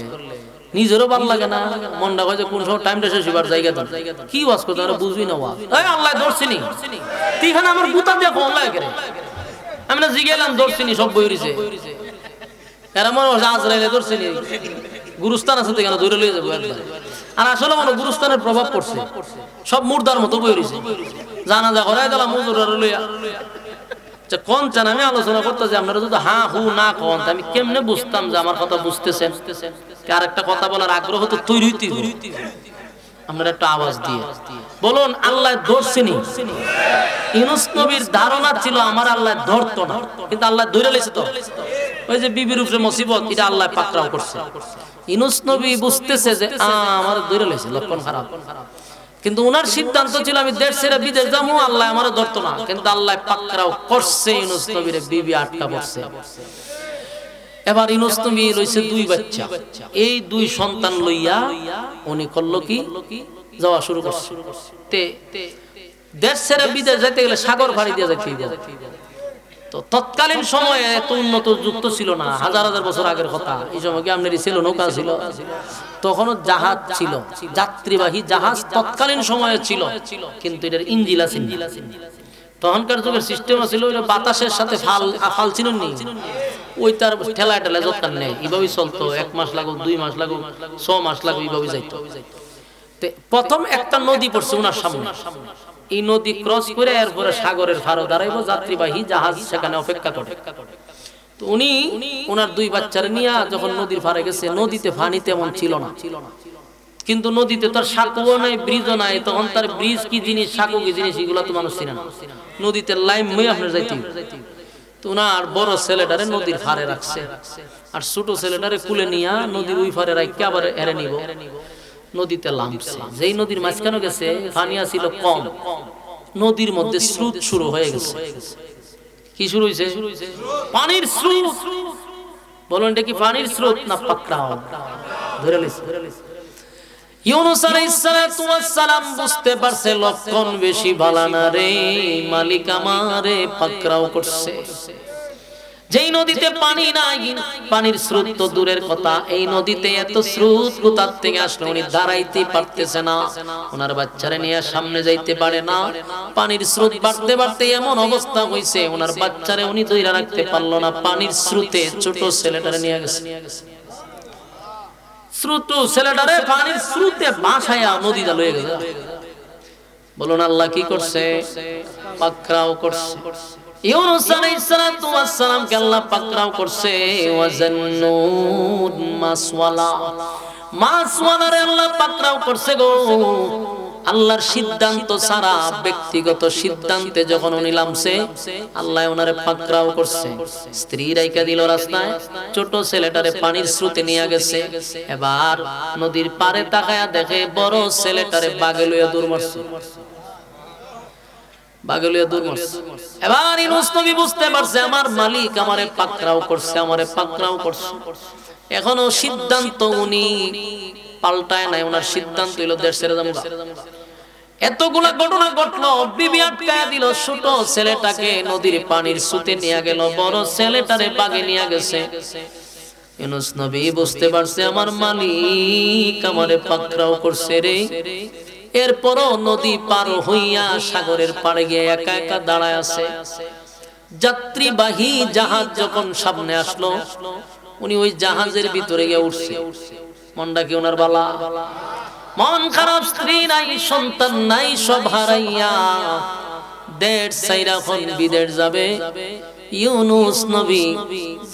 A: নিজেরও ভালো লাগে না, মনটা কয় যে কোন সময় টাইমটা শেষ হইবার জায়গা দেন, কি ওয়াজ করতে আমরা বুঝবি না। ওয়াজ এই আল্লাহ ধরছিনি তিখানে আমার বুতা দেখো আল্লাহ করে, আমি না জিগেলাম ধরছিনি সব বই রইছে, এরা মনে হয় আজরাইলে ধরছিনি, গুরুস্থান আছে তো কেন ধরে লইয়ে যাবো একবার। আর আসলে মনে গুরুস্থানের প্রভাব পড়ছে, সব মুর্দার মতো বই রইছে, জানাজা করাই দিলাম মুজুরা লইয়া। কোন চান আমি আলোচনা করতে যে আপনারা যদি হা হু না কোন, আমি কেমনে বুঝতাম যে আমার কথা বুঝতেছেন? আর একটা কথা বলার আগ্রহ তো তৈরি হইতে হবে, আপনারা একটা আওয়াজ দিয়ে বলুন আল্লাহ ধরছেনি। ইউনূস নবীর ধারণা ছিল আমার আল্লাহ ধরতো না, কিন্তু আল্লাহ ধরে লেছে। তো ওই যে বিবির উপরে মুসিবত, এটা আল্লাহ পাকড়াও করছে। ইউনূস নবী বুঝতেছে যে আমার ধরে লেছে, লক্ষণ খারাপ। কিন্তু ওনার সিদ্ধান্ত ছিল আমি দেশ ছেড়ে বিদেশ যাবো, আল্লাহ আমার ধরতো না, কিন্তু আল্লাহ পাকড়াও করছে। ইউনূস নবীর বিবি আটকা পড়ছে। এবার ইউনূস নবী লইছে 2 বাচ্চা, এই 2 সন্তান লইয়া উনি করলো কি যাওয়া শুরু করছে। দেশ ছেড়ে বিদেশ যেতে গেলে সাগর পাড়ি দিয়ে যেতে হবে। তো তৎকালীন সময়ে এত উন্নত যুক্ত ছিল না, হাজার হাজার বছর আগের কথা। এই সময় কি আপনার ছিল নৌকা ছিল, তখনও জাহাজ ছিল, যাত্রীবাহী জাহাজ তৎকালীন সময়ে ছিল, কিন্তু এটার ইঞ্জিন আছে। তখনকার যুগের সিস্টেম ছিল ওই বাতাসের সাথে ফাল ছিল নি, ওই তার ঠেলায় ঠেলায় যত্ন নেই, এইভাবেই চলতো। 1 মাস লাগুক, 2 মাস লাগুক, 6 মাস লাগুক, এইভাবে যাইতো। প্রথম একটা নদী পড়ছে ওনার সামনে, এই নদী ক্রস করে এরপরে সাগরের ফারো দাঁড়াইবো যাত্রীবাহী জাহাজ, সেখানে অপেক্ষা করে। তো উনি ওনার 2 বাচ্চার নিয়ে যখন নদীর ফারে গেছে, নদীতে পানি তেমন ছিল না, কিন্তু নদীতে তার সাঁকোও নাই, ব্রিজও নাই। তখন তার ব্রিজ কি জিনিস, সাঁকো কি জিনিস, এগুলো তো মানুষ চিনে না। নদীতে লাইম মই আপনার যাইতে। তো ওনার বড় ছেলেটারে নদীর ফারে রাখছে, আর ছোট ছেলেটারে কুলে নিয়ে নদীর ওই ফারে রাখতে আবার এরে নিব। নদীতে নামছে, যেই নদীর মাঝখানে গেছে পানি ছিল কম, নদীর মধ্যে স্রোত শুরু হয়ে গেছে। কি শুরু হয়েছে? পানির স্রোত। বলুন এটা কি পানির স্রোত না পাকড়াও? ধরে লইছে। ইউনূস আলাইহিস সালাতু ওয়াস সালাম বুঝতে পারছে লক্ষণ বেশি ভালো না রে, মালিক আমারে পাকড়াও করছে। যেই নদীতে পানি নাই, পানির স্রোত তো দূরের কথা, এই নদীতে এত স্রোত কোথা থেকে আসলো উনি দাঁড়াইতে পারতেছে না, ওনার বাচ্চারে নিয়ে সামনে যাইতে পারে না। পানির স্রোত বাড়তে বাড়তে এমন অবস্থা হইছে ওনার বাচ্চারে উনি ধরে রাখতে পারলো না, পানির স্রোতে ছোট ছেলেটারে নিয়ে গেছে। স্রোত ছেলেটারে পানির স্রোতে ভাসায়া নদীতে লয়ে গেছে। বলুন আল্লাহ কি করছে? পাকড়াও করছে। ইউনূস আলাইহিস সালাতু ওয়াস সালাম কে আল্লাহ পাকড়াও করছে। ওয়াজান্নুন মাসওয়ালারে আল্লাহ পাকড়াও করছে গো। আল্লাহর সিদ্ধান্ত ছাড়া ব্যক্তিগত সিদ্ধান্তে যখন উনি নামছে, আল্লাহ ওনারে পাকড়াও করছে। স্ত্রী রাইকা দিল রাস্তায়, ছোট ছেলেটারে পানির স্রোতে নিয়ে গেছে। এবার নদীর পারে তাকায়া দেখে বড় ছেলেটারে বাগে লইয়া দৌড় মারছে। এবার ইউনূস নবী বুঝতে পারছে আমার মালিক আমারে পাকড়াও করছে, আমারে পাকড়াও করছে। এখনো সিদ্ধান্ত উনি পাল্টায় নাই, ওনার সিদ্ধান্ত হইল দেশ ছেড়ে যাবো। এতগুলা ঘটনা ঘটলো, বিবি আটকায়া দিল, ছোট ছেলেটাকে নদীর পানির স্রোতে নিয়ে গেল, বড় ছেলেটারে বাগে নিয়ে গেছে। ইউনূস নবী বুঝতে পারছে আমার মালিক আমারে পাকড়াও করছে রে। এরপরও নদী পার হইয়া সাগরের পাড়ে গিয়ে একা একা দাঁড়ায় আছে। যাত্রীবাহী জাহাজ যখন সামনে আসলো, উনি ওই জাহাজের ভিতরে গিয়ে উঠছে। মনটা কি ওনার বালা? মন খারাপ, স্ত্রী নাই, সন্তান নাই, সব হারাইয়া দেড় সাইরা খন বিদেশ যাবে। ইউনুস নবী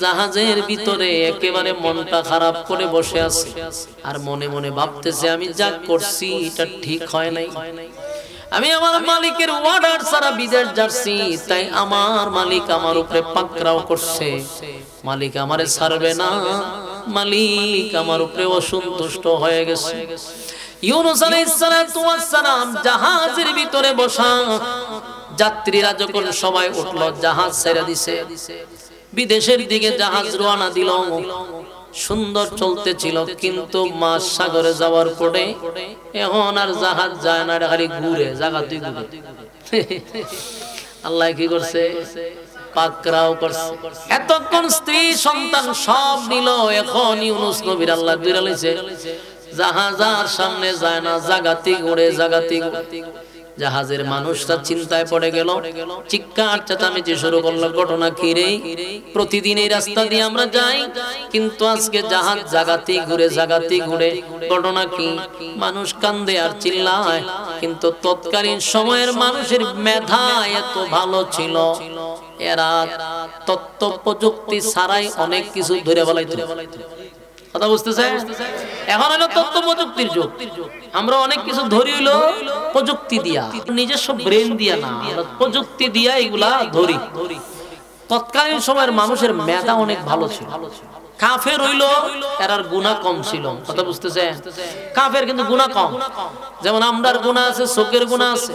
A: জাহাজের ভিতরে একেবারে মনটা খারাপ করে বসে আছে, আর মনে মনে ভাবতেছে আমি যা করছি এটা ঠিক হয় নাই। আমি আমার মালিকের অর্ডার ছাড়া বিদেশ যাচ্ছি, তাই আমার মালিক আমার উপরে পাকড়াও করছে। মালিক আমারে ছাড়বে না, মালিক আমার উপরে অসন্তুষ্ট হয়ে গেছে। ইউনুস আলাইহিস সালাতু ওয়াস সালাম জাহাজের ভিতরে বসা। যাত্রীরা যখন সবাই উঠলো, জাহাজ ছেড়ে দিছে, বিদেশের দিকে জাহাজ রওনা দিল। সুন্দর চলতেছিল, কিন্তু মাঝ সাগরে যাওয়ার পরে এখন আর জাহাজ যায় না, খালি ঘুরে জায়গাতেই ঘুরে। আল্লাহ কি করছে? পাকড়াও করছে। এতক্ষণ স্ত্রী সন্তান সব নিল, এখন ইউনুস নবীর আল্লাহ দুইরা লইছে। জাহাজ আর সামনে যায় না, জাগাতি ঘুরে জাগাতি ঘুরে। জাহাজের মানুষরা চিন্তায় পড়ে গেল, চিৎকার চেঁচামেচি শুরু করলো। ঘটনা কি রে? প্রতিদিন এই রাস্তা দিয়ে আমরা যাই, কিন্তু আজকে জাহাজ জাগাতি ঘুরে জাগাতি ঘুরে। ঘটনা কি? মানুষ কান্দে আর চিল্লায়। কিন্তু তৎকালীন সময়ের মানুষের মেধা এত ভালো ছিল, এরা তথ্য প্রযুক্তি ছাড়াই অনেক কিছু ধরে বলাইতো। কথা বুঝতেছে? এখন হলো তথ্য প্রযুক্তির যুগ। আমরা অনেক কিছু ধরি হইলো প্রযুক্তি দিয়া, নিজস্ব ব্রেন দিয়া না, প্রযুক্তি দিয়া এগুলা ধরি। তৎকালীন সময়ের মানুষের মেধা অনেক ভালো ছিল। কাফের হইলো এরার গুনাহ কম ছিল। কথা বুঝতেছে? কাফের কিন্তু গুনাহ কম। যেমন আমরার গুনাহ আছে, চোখের গুনাহ আছে,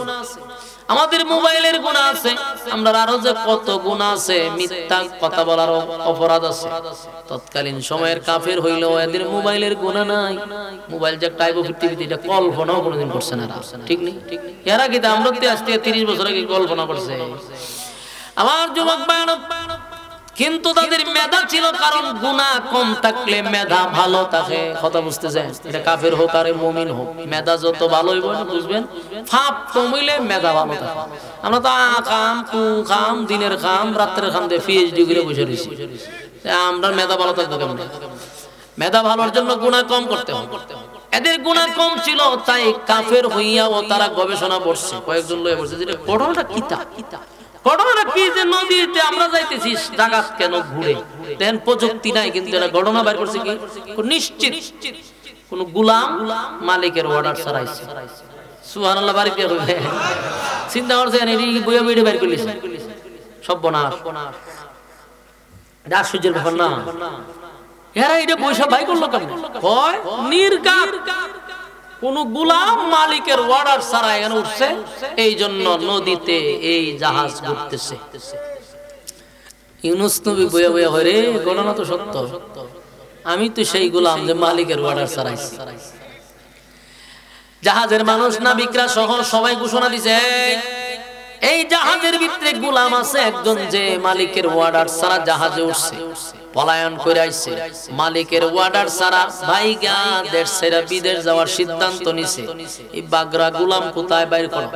A: আমাদের মোবাইলের গুনাহ আছে, আমরা আরো যে কত গুনাহ আছে, মিথ্যা কথা বলার অপরাধ আছে। তৎকালীন সময়ের কাফের হইলো এদের মোবাইলের গুনাহ নাই। মোবাইল যে টাইপ অফ পৃথিবীতে এটা কল্পনাও কোনোদিন করছে না, ঠিক নেই? এরা কি আমরা আজকে 30 বছর আগে কল্পনা করছে? আমার যুবক ভাইরা, কিন্তু তাদের মেধা ছিল, কারণ গুনাহ কম থাকলে মেধা ভালো থাকে। কথা বুঝতেছেন? এটা কাফের হোক আর মুমিন হোক, মেধা যত ভালো হইব বুঝবেন, পাপ কমিলে মেধা ভালো থাকে। আমরা তো কাম কু কাম, দিনের কাম রাতের কাম দিয়ে পিএইচডি করে বসে রয়েছি। আমরা মেধা ভালো থাকবো কেমন? মেধা ভালোর জন্য গুনাহ কম করতে হবে। এদের গুনাহ কম ছিল, তাই কাফের হইয়াও তারা গবেষণা করছে। কয়েকজন লয়ে বলছে যে ঘটনাটা কিতা ঘটনাটা কি, যে নদীতে আমরা যাইতেছি, জাগাত কেন ঘুরে? দেখেন প্রযুক্তি নাই, কিন্তু এটা ঘটনা বাইর করছে কি নিশ্চিত কোন গোলাম মালিকের অর্ডার ছাড়াইছে। সুবহানাল্লাহ, বাড়ি দিয়ে হবে চিন্তা করছেন? এটি বইয়া বইয়ে বাইর করলিছে, সব বনাস। এটা আশ্চর্যের ব্যাপার না? এরা এটা পয়সা বাই করলো কেন? হয় নির্ঘাত কোন গোলাম মালিকের অর্ডার ছাড়া এখানে উঠছে, এই জন্য নদীতে এই জাহাজ ঘুরতেছে। ইউনুস নবী বইয়া বইয়া হয় রে, ঘটনা তো সত্য, আমি তো সেই গোলাম যে মালিকের অর্ডার ছাড়াইছি। জাহাজের মানুষ নাবিকরা সহ সবাই ঘোষণা দিছে, এই জাহাজের ভিতরে গোলাম আছে একজন, যে মালিকের অর্ডার ছাড়া জাহাজে উঠছে, পলায়ন করে আইছে। মালিকের অর্ডার ছাড়া ভাইগা দেশ ছেড়ে বিদেশ যাওয়ার সিদ্ধান্ত নিছে। এই বাগরা গোলাম কোথায় বাইর করো?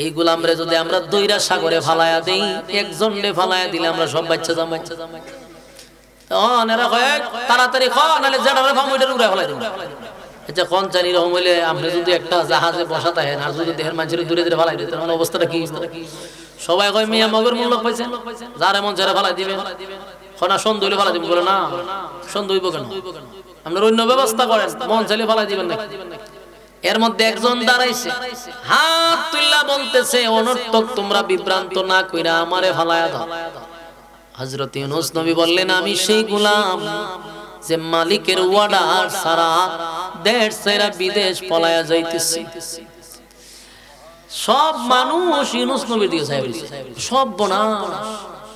A: এই গোলামরে যদি আমরা দইরা সাগরে ফালায়া দেই, একজন রে ফালায়া দিলে আমরা সব বাচ্চা জামাই। তখন এরা কয় তাড়াতাড়ি খাও, নাহলে যেটারে ফামুইটার উড়ায় ফেলাই দেব। আচ্ছা কোন জানি রকম হইলে আপনি যদি একটা জাহাজে বসা থাকেন, আর যদি দেহের মানুষের দূরে দূরে ফালাই দিতেন, তাহলে অবস্থাটা কি? সবাই কয় মিয়া মগের মূল্য পাইছেন, যার এমন যারা ফালাই দিবেন। খনা সন্দেহ হইলে ফালাই দিবেন, বলে না সন্দেহ হইব কেন? আপনার অন্য ব্যবস্থা করেন, মন চাইলে ফালাই দিবেন না। এর মধ্যে একজন দাঁড়াইছে, হাত তুইলা বলতেছে, অনর্থক তোমরা বিভ্রান্ত না কইরা আমারে ফালায়া দাও। হযরত ইউনূস নবী বললেন, আমি সেই গোলাম যে মালিকের অর্ডার ছাড়া দেশ ছেড়ে বিদেশ পলায়া যাইতেছি। সব মানুষ ইউনূস নবীর দিকে চাইছে, সব বনাশ।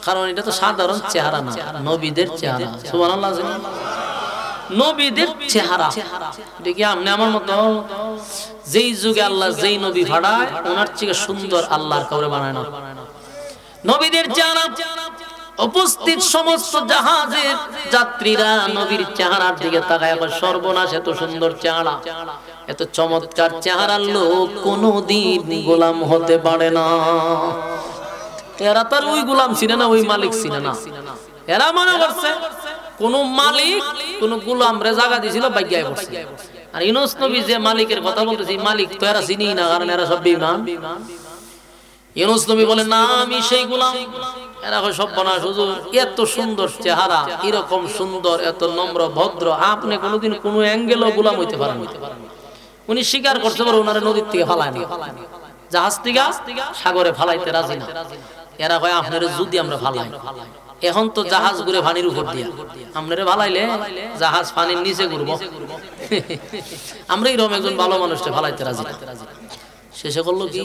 A: কারণ এটা তো সাধারণ চেহারা না, নবীদের চেহারা। সুবহানাল্লাহ, নবীদের চেহারা দেখি আপনি আমার মতো যেই যুগে আল্লাহ যেই নবী ভাড়ায়, ওনার থেকে সুন্দর আল্লাহর কাউরে বানায় না। নবীদের চেহারা। উপস্থিত সমস্ত জাহাজের যাত্রীরা নবীর চেহারার দিকে তাকায়, সর্বনাশ, এত সুন্দর চেহারা, এত চমৎকার চেহারার লোক কোনদিন গোলাম হতে পারে না। এরা তার ওই গোলাম ছিল না, ওই মালিক ছিল না। এরা মনে করছে কোন মালিক কোন গোলামরে জায়গা দিছিল, বাইগায় পড়ছে। আর ইউনূস নবী যে মালিকের কথা বলতেছে, মালিক তো এরা চিনি না, কারণ এরা সব বেঈমান। ইউনূস নবী বলে না আমি সেই গোলাম। এরা কয় সর্বনাশ হুজুর, এত সুন্দর চেহারা, এরকম সুন্দর, এত নম্র ভদ্র, আপনি কোনোদিন কোনো অ্যাঙ্গেলও গোলাম হইতে পারেন। উনি স্বীকার করতে পারে ওনারে নদীর থেকে ফালায় না, জাহাজ থেকে সাগরে ফালাইতে রাজি না। এরা কয় আপনারে যদি আমরা ফালাই, এখন তো জাহাজ ঘুরে পানির উপর দিয়া, আপনারে ফালাইলে জাহাজ পানির নিচে ঘুরবো। আমরা এরকম একজন ভালো মানুষকে ফালাইতে রাজি। শেষে করলো কি,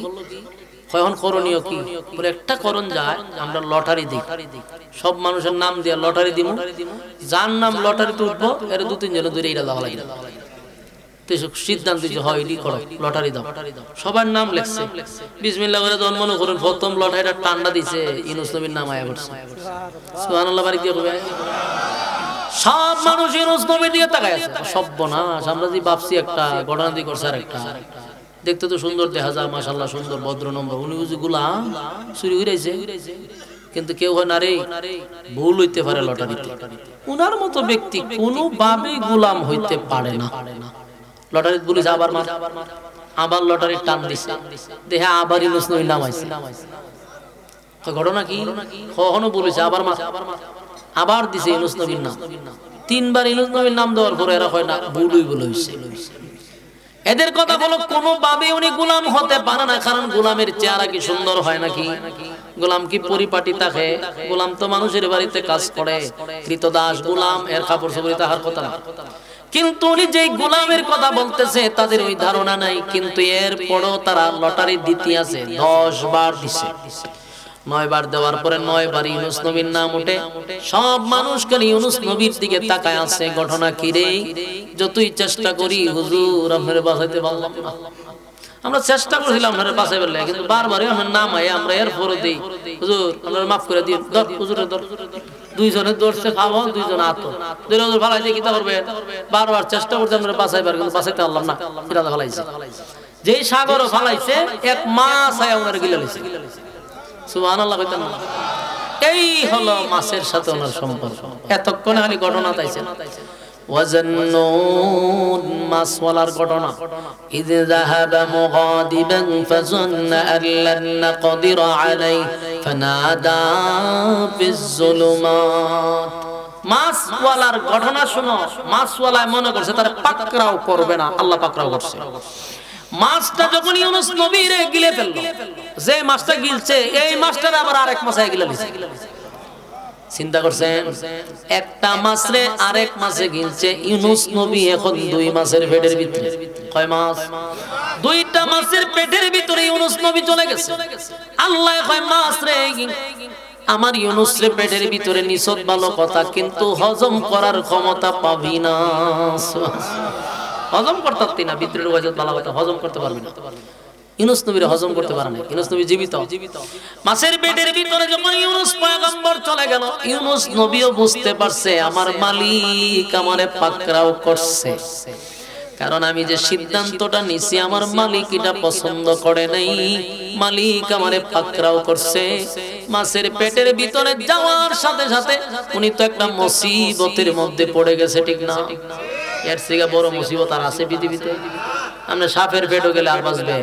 A: এখন করণীয় কি, বলে একটা করণ যায়, আমরা লটারি দিই, সব মানুষের নাম দিয়ে লটারি দিব, যার নাম লটারিতে উঠবো এর 2-3 জন দূরে এটা দেওয়া লাগে। সিদ্ধান্ত হয় লটারি দাও, সবার নাম লেখছে, বিসমিল্লাহ করে যখন মনে করুন প্রথম লটারিটা টান্ডা দিছে, ইউনূস নবীর নাম আয়া পড়ছে। সুবহানাল্লাহ, বাড়ি দিয়ে কবে সব মানুষ ইউনূস নবীর দিকে তাকায় আছে। সর্বনাশ, আমরা যে ভাবছি একটা ঘটনা দিয়ে করছে, আর একটা দেখতে তো সুন্দর দেখা যায়, মাশাআল্লাহ, সুন্দর ভদ্র নম্র, উনি বুঝি গোলাম চুরি হইছে। কিন্তু কেউ হয় না রে, ভুল হইতে পারে লটারিতে। উনার মতো ব্যক্তি কোনোভাবেই গোলাম হইতে পারে না। লটারিতে বলেছে আবার মার, আবার লটারির টান দিছে, দেখে আবার ইউনূস নবীর নাম আইছে। ঘটনা কি, কখনো বলেছে আবার মার, আবার দিছে ইউনূস নবীর নাম। 3বার ইউনূস নবীর নাম দেওয়ার পরে এরা হয় না, ভুলই বলে হইছে। এদের কথা বলো কোনোভাবে উনি গোলাম হতে পারে না, কারণ গোলামের চেহারা কি সুন্দর হয় নাকি? গোলাম কি পরিপাটি থাকে? গোলাম তো মানুষের বাড়িতে কাজ করে, কৃতদাস গোলাম, এর কাপড় চোপড় তাহার কথা না। কিন্তু উনি যেই গোলামের কথা বলতেছে তাদের ওই ধারণা নাই, কিন্তু এরপরও তারা লটারি দিতে আছে, 10 বার দিছে। 9 বার দেওয়ার পরে 9 বার ইউনূস নবীর নাম উঠে, সব মানুষ খালি ইউনূস নবীর দিকে তাকায় আছে। ঘটনা কি রে, যতই চেষ্টা করি হুজুর আপনারে বাঁচাইতে পারলাম না। আমরা চেষ্টা করছিলাম আপনারে বাঁচাইবার লাগে, কিন্তু বারবারই আপনার নাম আয়, আমরা এর পরে দেই হুজুর আপনারা মাফ করে দিন, ধর হুজুরের ধর। 2 জনে ধরছে খাওয়া, 2 জন আতো ধরে হুজুর ফালাই দিয়ে কি করবে, বারবার চেষ্টা করতে আমরা বাঁচাইবার, কিন্তু বাঁচাইতে পারলাম না, কিরা ফালাইছে। যেই সাগরও ফালাইছে, 1 মাস আয়া ওনার গিলে লইছে। সুবহানাল্লাহ কইতেন না? এই হলো মাছের সাথে ওনার সম্পর্ক। এতক্ষণে খালি ঘটনা তাইছেন। ওয়াজান্নুন, মাছওয়ালার ঘটনা। ইয যাহাবা মুগাদিবান ফাযান্না আন লান নাকদিরা আলাইহি ফানাদা ফিজ যুলুমাত। মাছওয়ালার ঘটনা শুনো। মাছওয়ালা মনে করছে তারা পাকড়াও করবে না, আল্লাহ পাকড়াও করছে। মাছটা যখন ইউনূস নবীরে গিলে ফেলল, যে মাছটা গিলছে এই মাছটার আবার আরেক মাছে গিলে দিছে। চিন্তা করছেন, একটা মাছরে আরেক মাছে গিলছে ইউনূস নবী, এখন 2 মাছের পেটের ভিতরে। কয় মাছ? 2টা মাছের পেটের ভিতরে ইউনূস নবী চলে গেছে। আল্লাহ কয় মাছরে, আমার ইউনূস রে পেটের ভিতরে নিছক ভালো কথা, কিন্তু হজম করার ক্ষমতা পাবি না। হজম করতে পারতি না, ভিতরের ওয়াজত ভালো কথা হজম করতে পারবি না। ইউনূস নবীর হজম করতে পারে না, ইউনূস নবী জীবিত। মাছের পেটের ভিতরে যখন ইউনূস পয়গম্বর চলে গেল, ইউনূস নবীও বুঝতে পারছে আমার মালিক আমারে পাকড়াও করছে, কারণ আমি যে সিদ্ধান্তটা নিছি আমার মালিক এটা পছন্দ করে নাই, মালিক আমারে পাকড়াও করছে। মাছের পেটের ভিতরে যাওয়ার সাথে সাথে উনি তো একটা মুসিবতের মধ্যে পড়ে গেছে, ঠিক না? এর থেকে বড় মুসিবত আর আছে পৃথিবীতে? আমরা সাপের পেটও গেলে আর বাঁচবে,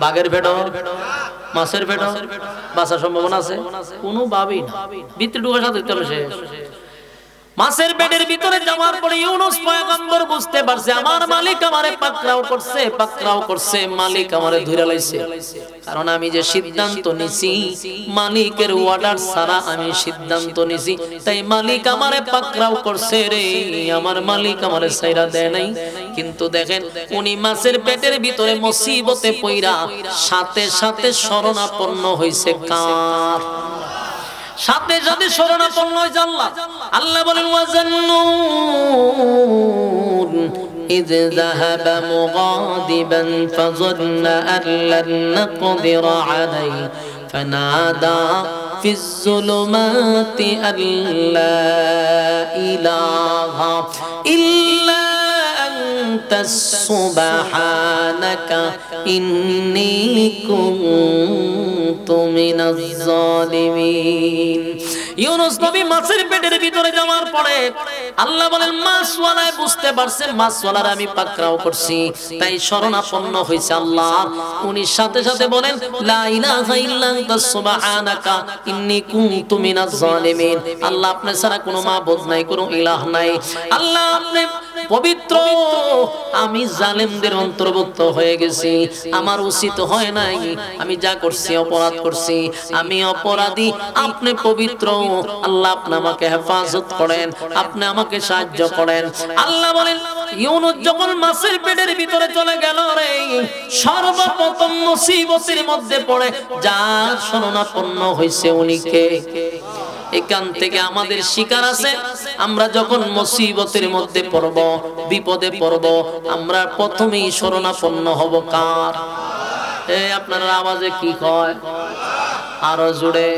A: বাঘের পেটও, মাছের পেটও বাঁচার সম্ভাবনা আছে? কোনোভাবেই না, ভিতরে ঢুকার সাথে শেষ। মাছের পেটের ভিতরে যাওয়ার পরে ইউনূস পয়গম্বর বুঝতে পারছে আমার মালিক আমারে পাকড়াও করছে, পাকড়াও করছে, মালিক আমারে ধরে লাইছে। কারণ আমি যে সিদ্ধান্ত নিছি, মালিকের অর্ডার ছাড়া আমি সিদ্ধান্ত নিছি, তাই মালিক আমারে পাকড়াও করছে রে, আমার মালিক আমারে ছাইরা দেয় নাই। কিন্তু দেখেন উনি মাছের পেটের ভিতরে মুসিবতে পইরা সাথে সাথে শরণাপন্ন হইছে কার? সাথে সাথে শরণাপন্ন হয়েছে আল্লাহ। আল্লাহ বলেন ওয়াজান্নুন ইয যাহাবা মুগাদিবান ফাযান্না আন লান নাকদিরা আলাইহি ফানাদা ফিজ যুলুমাতি আল্লা ইলাহা ইল্লা সুবহানাকা ইন্নী কুনতু মিনাজ জালিমিন। ইউনূস নবী মাছের পেটের ভিতরে যাওয়ার পরে আল্লাহ বলেন মাছওয়ালায় বুঝতে পারছে মাছওয়ালার আমি পাকড়াও করছি, তাই শরণাপন্ন হইছে আল্লাহ। উনি সাথে সাথে বলেন লা ইলাহা ইল্লা আনতা সুবহানাকা ইন্নী কুনতু মিনাজ জালিমিন। আল্লাহ আপনি ছাড়া কোনো মাবুদ নাই, কোনো ইলাহ নাই, আল্লাহ আপনি পবিত্র, আমি জালেমদের অন্তর্ভুক্ত হয়ে গেছি, আমার উচিত হয় নাই, আমি যা করছি অপরাধ করছি, আমি অপরাধী, আপনি পবিত্র, আল্লাহ আপনি আমাকে হেফাজত করেন, আপনি আমাকে সাহায্য করেন। আল্লাহ বলেন ইউনূস যখন মাছের পেটের ভিতরে চলে গেল রে, সর্বপ্রথম মুসিবতের মধ্যে পড়ে যার শরণাপন্ন হইছে উনি কে? এখান থেকে আমাদের শিকার আছে, আমরা যখন মুসিবতের মধ্যে পড়ব, বিপদে পড়ব, আমরা প্রথমেই শরণাপন্ন হব কার? আপনার আওয়াজে কি কয়? আরো জোরে।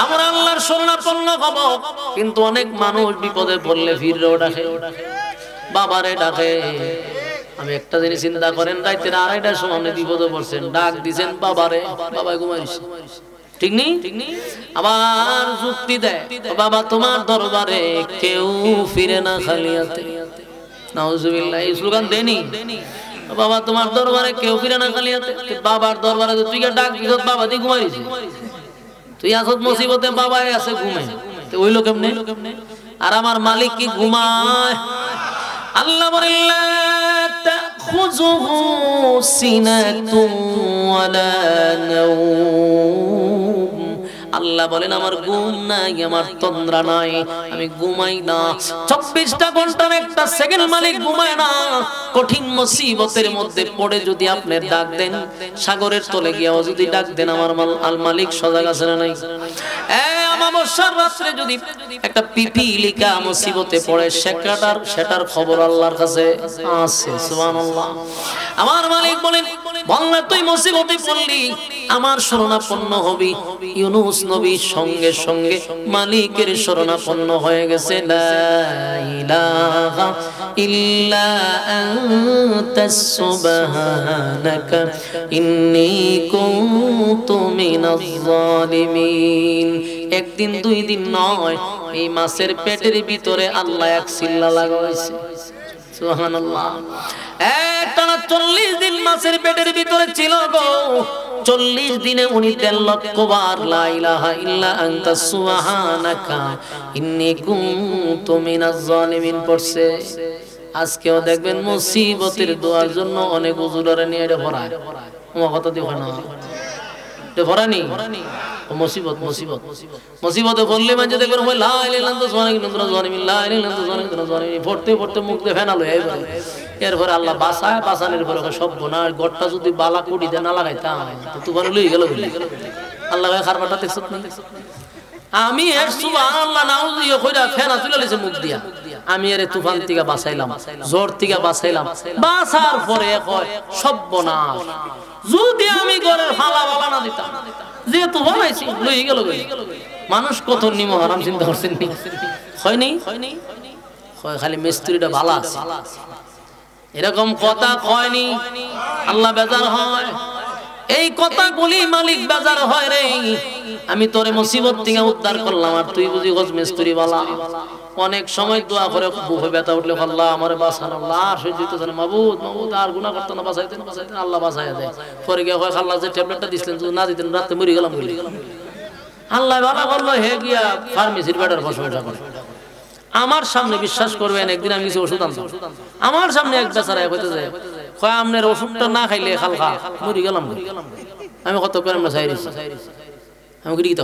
A: আমরা আল্লাহর শরণাপন্ন হব। কিন্তু অনেক মানুষ বিপদে পড়লে ফিররেও ডাকে, বাবারে ডাকে। আমি একটা জিনিস চিন্তা করেন, রাতের 2:30টার সময় বিপদে পড়ছেন, ডাক দিছেন বাবারে, বাবা ঘুমাইছে, ঠিক নেই? আবার যুক্তি দেয়, বাবা তোমার দরবারে কেউ ফিরে না খালি হাতে। নাউজুবিল্লাহ, এই স্লোগান দেনি, বাবা তোমার দরবারে কেউ ফিরে না খালি হাতে। বাবার দরবারে তুই ডাক দিছ, বাবা তুই ঘুমাইছিস, তুই আসত মুসিবতে, বাবাই আছে ঘুমে, ওই লোক এমনি। আর আমার মালিক কি ঘুমায়? আল্লাহ বলেন লা তাখুযুহু সিনাতুন ওয়ালা নাওম। আল্লাহ বলেন আমার ঘুম নাই, আমার তন্দ্রা নাই, আমি ঘুমাই না। 24টা ঘন্টার একটা সেকেন্ড মালিক ঘুমায় না। কঠিন মুসিবতের মধ্যে পড়ে যদি আপনি ডাক দেন, সাগরের তলে গিয়েও যদি ডাক দেন, আমার মালিক সজাগ আছে না নাই? অমাবস্যার রাত্রে যদি একটা পিপিলিকা মুসিবতে পড়ে, সেটার খবর আল্লাহর কাছে আছে। সুবহানাল্লাহ। আমার মালিক বলেন বান্দা তুই মুসিবতে পড়লি, আমার শরণাপন্ন হবি। ইউনূস নবী সঙ্গে সঙ্গে মালিকের শরণাপন্ন হয়ে গেছে। লা ইলাহা ইল্লা আনতা সুবহানাকা ইন্নী কুনতু মিনাজ জালিমিন। একদিন দুই দিন নয়, এই মাছের পেটের ভিতরে আল্লাহ এক সিল্লা লাগাইছে। সুবহানাল্লাহ। একটানা 40 দিন মাছের পেটের ভিতরে ছিল গো। 40 দিনে উনি 3 লক্ষ বার লা ইলাহা ইল্লা আনতা সুবহানাকা ইন্নী কুনতু মিনাজ জালিমিন পড়ছে। আজকেও দেখবেন মুসিবতের দোয়ার জন্য অনেক হুজুররা নিয়ে এটা ভরায়। আমার কথা দেখো না, এটা ভরানি মুসিবত। মুসিবতে পড়লে মানে দেখবেন ওই লা ইলাহা ইল্লাল্লাহ সুবহানাল্লাহ জালিমিন, লা ইলাহা ইল্লাল্লাহ সুবহানাল্লাহ জালিমিন পড়তে পড়তে মুখ দিয়ে ফেনা লয়। এরপরে আল্লাহ বাসায়, বাসানের পরে সব বোনার গড়টা যদি বালা কুড়ি দেয় না লাগাইতাম তো তুফান লই গেল বলে আল্লাহ খারবাটা দেখছ না? আমি এর সুবহানাল্লাহ নাউযিয়া কইরা ফেনা তুলে লইছে মুখ দিয়া। আমি এর তুফান থেকে বাঁচাইলাম, জ্বর থেকে বাঁচাইলাম। বাঁচার পরে কয় সর্বনাশ, যদি আমি ঘরের ফালা বালা না দিতাম, যেহেতু বানাইছি লই গেল বলে। মানুষ কত নিম হারাম চিন্তা করছেন নি? হয়নি? হয় খালি মিস্ত্রিটা ভালো আছে, এরকম কথা কয়নি, আল্লাহ বেজার হয়। এই কথাগুলি মালিক বেজার হয় রে। আমি তোরে মুসিবত থেকে উদ্ধার করলাম, আর তুই বুঝি গজ মিস্ত্রি বালা। অনেক সময় দোয়া করে বুকে ব্যথা উঠলে আল্লাহ আমারে বাঁচান, আল্লাহ আর সহ্য হইতেছে না, মাবুদ মাবুদ আর গুনাহ করতে না, বাঁচাইতেন বাঁচাইতেন, আল্লাহ বাঁচাইয়া দেয়। পরে গিয়ে হয় আল্লাহ যে ট্যাবলেটটা দিছিলেন যদি না দিতেন রাতে মরে গেলাম বলে। আল্লাহ ভালো করলো, হে গিয়া ফার্মেসির বেটার প্রশংসা করে। আমার সামনে বিশ্বাস করবেন, একদিন আমি কিছু ওষুধ আনতাম, আমার সামনে এক বেচারা কইতেছে কয় আপনার ওষুধটা না খাইলে খালখা মরে গেলাম। আমি কত করে আমরা চাই রেছি, আমি কি তা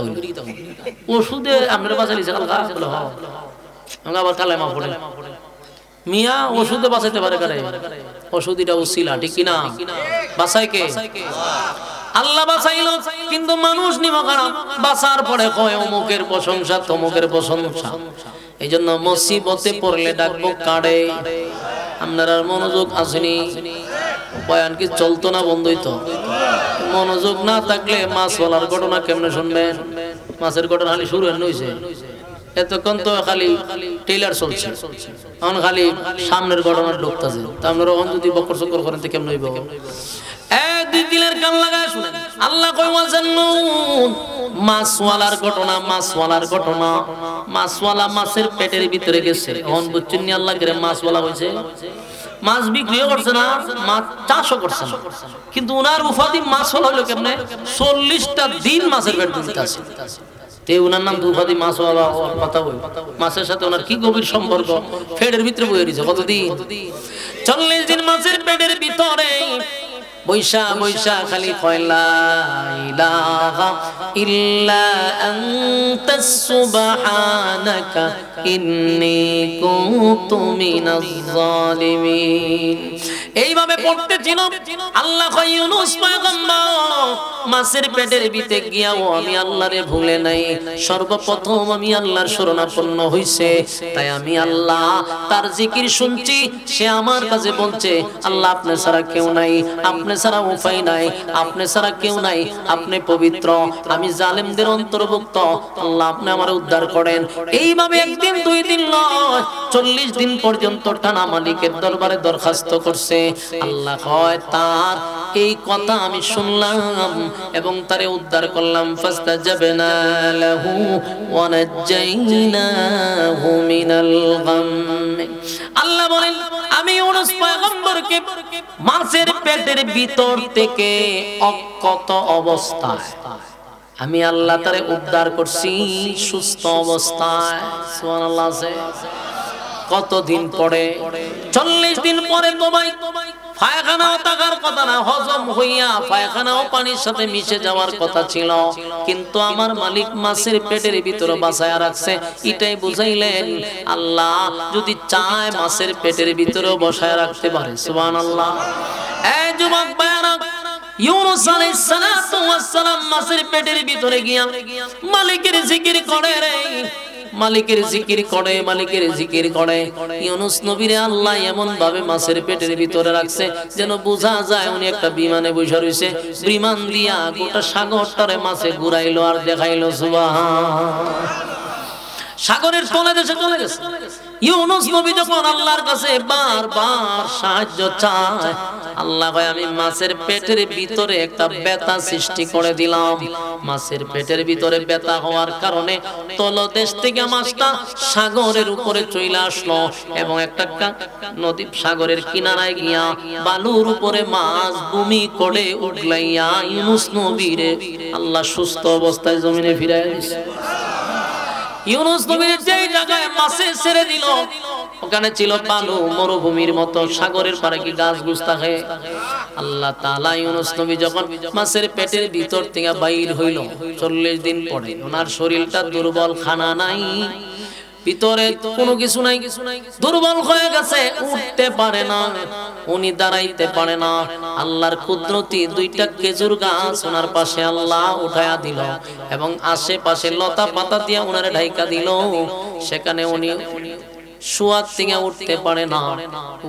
A: ওষুধে আপনার বাঁচাইছে খালখা বলে হ। আমি আবার কালেমা পড়ে মিয়া ওষুধে বাঁচাইতে পারে কারে? ওষুধ এটা উসিলা, ঠিক কিনা? বাঁচাই কে? আল্লাহ বাঁচাইলো, কিন্তু মানুষ নিমা খারাপ। বাঁচার পরে কয় অমুকের প্রশংসা তমুকের প্রশংসা। এই জন্য মুসিবতে পড়লে ডাকবো কারে? আপনারা মনোযোগ আসেনি, বয়ান কি চলতো না বন্ধই তো? মনোযোগ না থাকলে মাছওয়ালার ঘটনা কেমনে শুনবেন? মাছের ঘটনা খালি শুরু হয়েছে, এতক্ষণ তো খালি টেইলার চলছে, এখন খালি সামনের ঘটনা ঢুকতেছে। তা আপনারা যদি বকর চকর করেন তো কেমন হইব? দুই দিলের কান লাগায় শুনেন। আল্লাহ কই বলছেন মাছওয়ালার ঘটনা, মাছওয়ালার ঘটনা। মাছওয়ালা মাছের পেটের ভিতরে গেছে, এখন বুঝছেন নি আল্লাহ করে মাছওয়ালা হইছে। মাছ বিক্রিও করছে না, মাছ চাষও করছে না, কিন্তু ওনার উপাধি মাছওয়ালা হলো কেমনে? 40টা দিন মাছের পেট দিতে আছে, তে ওনার নাম উপাধি মাছওয়ালা। কথা বল, মাছের সাথে ওনার কি গভীর সম্পর্ক? পেটের ভিতরে বয়ে দিয়েছে কতদিন? 40 দিন মাছের পেটের ভিতরে বৈশা বৈশা খালি কয়লা ইলাহা ইল্লা আনতা সুবহানাকা ইন্নী কুনতু মিনাজ জালিমিন। এইভাবে পড়তে ছিল আল্লাহ কয় ইউনূস পয়গম্বর মাছের পেটের ভিতরে গিয়াও আমি আল্লাহরে ভুলে নাই। সর্বপ্রথম আমি আল্লাহর শরণাপন্ন হইছে, তাই আমি আল্লাহ তার জিকির শুনছি। সে আমার কাছে বলছে আল্লাহ আপনি ছাড়া কেউ নাই, আপনি ছাড়া উপায় নাই, আপনি ছাড়া কেউ নাই, আপনি পবিত্র, আমি জালেমদের অন্তর্ভুক্ত, আল্লাহ আপনি আমার উদ্ধার করেন। এইভাবে একদিন দুই দিন নয় 40 দিন পর্যন্ত টানা মালিকের দরবারে দরখাস্ত করছে। আল্লাহ কয় তার এই কথা আমি শুনলাম এবং তারে উদ্ধার করলাম। ফাস্তাজাবনা লাহু ওয়া নাজাইনাহু মিনাল গাম। আল্লাহ বলেন আমি ইউনূস পয়গম্বরকে মাছের পেটের ভিতর থেকে অক্ষত অবস্থায় আমি আল্লাহ তারে উদ্ধার করছি, সুস্থ অবস্থায়। সুবহানাল্লাহ। কতদিন পরে? 40 দিন পরে। তোমায় পায়খানাও থাকার কথা না, হজম হইয়া পায়খানাও পানির সাথে মিশে যাওয়ার কথা ছিল, কিন্তু আমার মালিক মাছের পেটের ভিতরে বাঁচায়া রাখছে। এটাই বুঝাইলেন আল্লাহ যদি চায় মাছের পেটের ভিতরেও বসায় রাখতে পারে। সুবহানাল্লাহ। এই যুবক ভাইরা, ইউনূস আলাইহিস সালাতু ওয়াস সালাম মাছের পেটের ভিতরে গিয়া মালিকের জিকির করে রে, মালিকের জিকির করে, মালিকের জিকির করে। ইউনূস নবীরে আল্লাহ এমন ভাবে মাছের পেটের ভিতরে রাখছে যেন বোঝা যায় উনি একটা বিমানে বসে রইছে। বিমান দিয়া গোটা সাগরটারে মাছে ঘুরাইলো আর দেখাইলো। সুবহান। সাগরের তলে দেশে চলে গেছে। ইউনূস নবী যখন আল্লাহর কাছে বারবার সাহায্য চায়, আল্লাহ কয় আমি মাছের পেটের ভিতরে একটা ব্যথা সৃষ্টি করে দিলাম। মাছের পেটের ভিতরে ব্যথা হওয়ার কারণে তলদেশ থেকে মাছটা সাগরের উপরে চলে আসলো এবং একটা নদী সাগরের কিনারায় গিয়া বালুর উপরে মাছ ভূমি করে উঠলাইয়া ইউনূস নবীরে আল্লাহ সুস্থ অবস্থায় জমিনে ফিরাইয়া দিয়েছে। ইউনূস নবীর যেই জায়গায় মাছে ছেড়ে দিল ওখানে ছিল বালু, মরুভূমির মতো। সাগরের পারে কি গাছ গুছ থাকে? আল্লাহ তাআলা ইউনূস নবী যখন মাছের পেটের ভিতর থেকে বাইর হইল 40 দিন পরে, ওনার শরীরটা দুর্বল, খানা নাই, ভিতরে কোনো কিছু নাই, দুর্বল হয়ে গেছে, উঠতে পারে না, উনি দাঁড়াইতে পারে না। আল্লাহর কুদরতি 2টা খেজুর গাছ ওনার পাশে আল্লাহ উঠায়া দিল এবং আশেপাশে লতা পাতা দিয়ে ওনারে ঢাইকা দিল। সেখানে উনি শুয়ার থেকে উঠতে পারে না,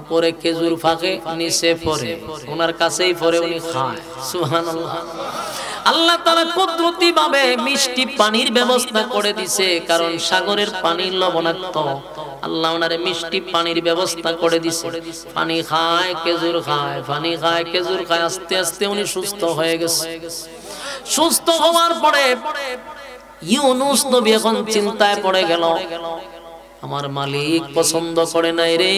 A: উপরে খেজুর ফাঁকে, নিচে পড়ে, ওনার কাছেই পড়ে, উনি খায়। সুবহানাল্লাহ। আল্লাহ তাআলা কুদরতি ভাবে মিষ্টি পানির ব্যবস্থা করে দিয়েছে, কারণ সাগরের পানি লবণাক্ত। আল্লাহ ওনারে মিষ্টি পানির ব্যবস্থা করে দিয়েছে। পানি খায়, খেজুর খায়, পানি খায়, খেজুর খায়, আস্তে আস্তে উনি সুস্থ হয়ে গেছে। সুস্থ হওয়ার পরে ইউনূস নবী এখন চিন্তায় পড়ে গেল, আমার মালিক পছন্দ করে নাই রে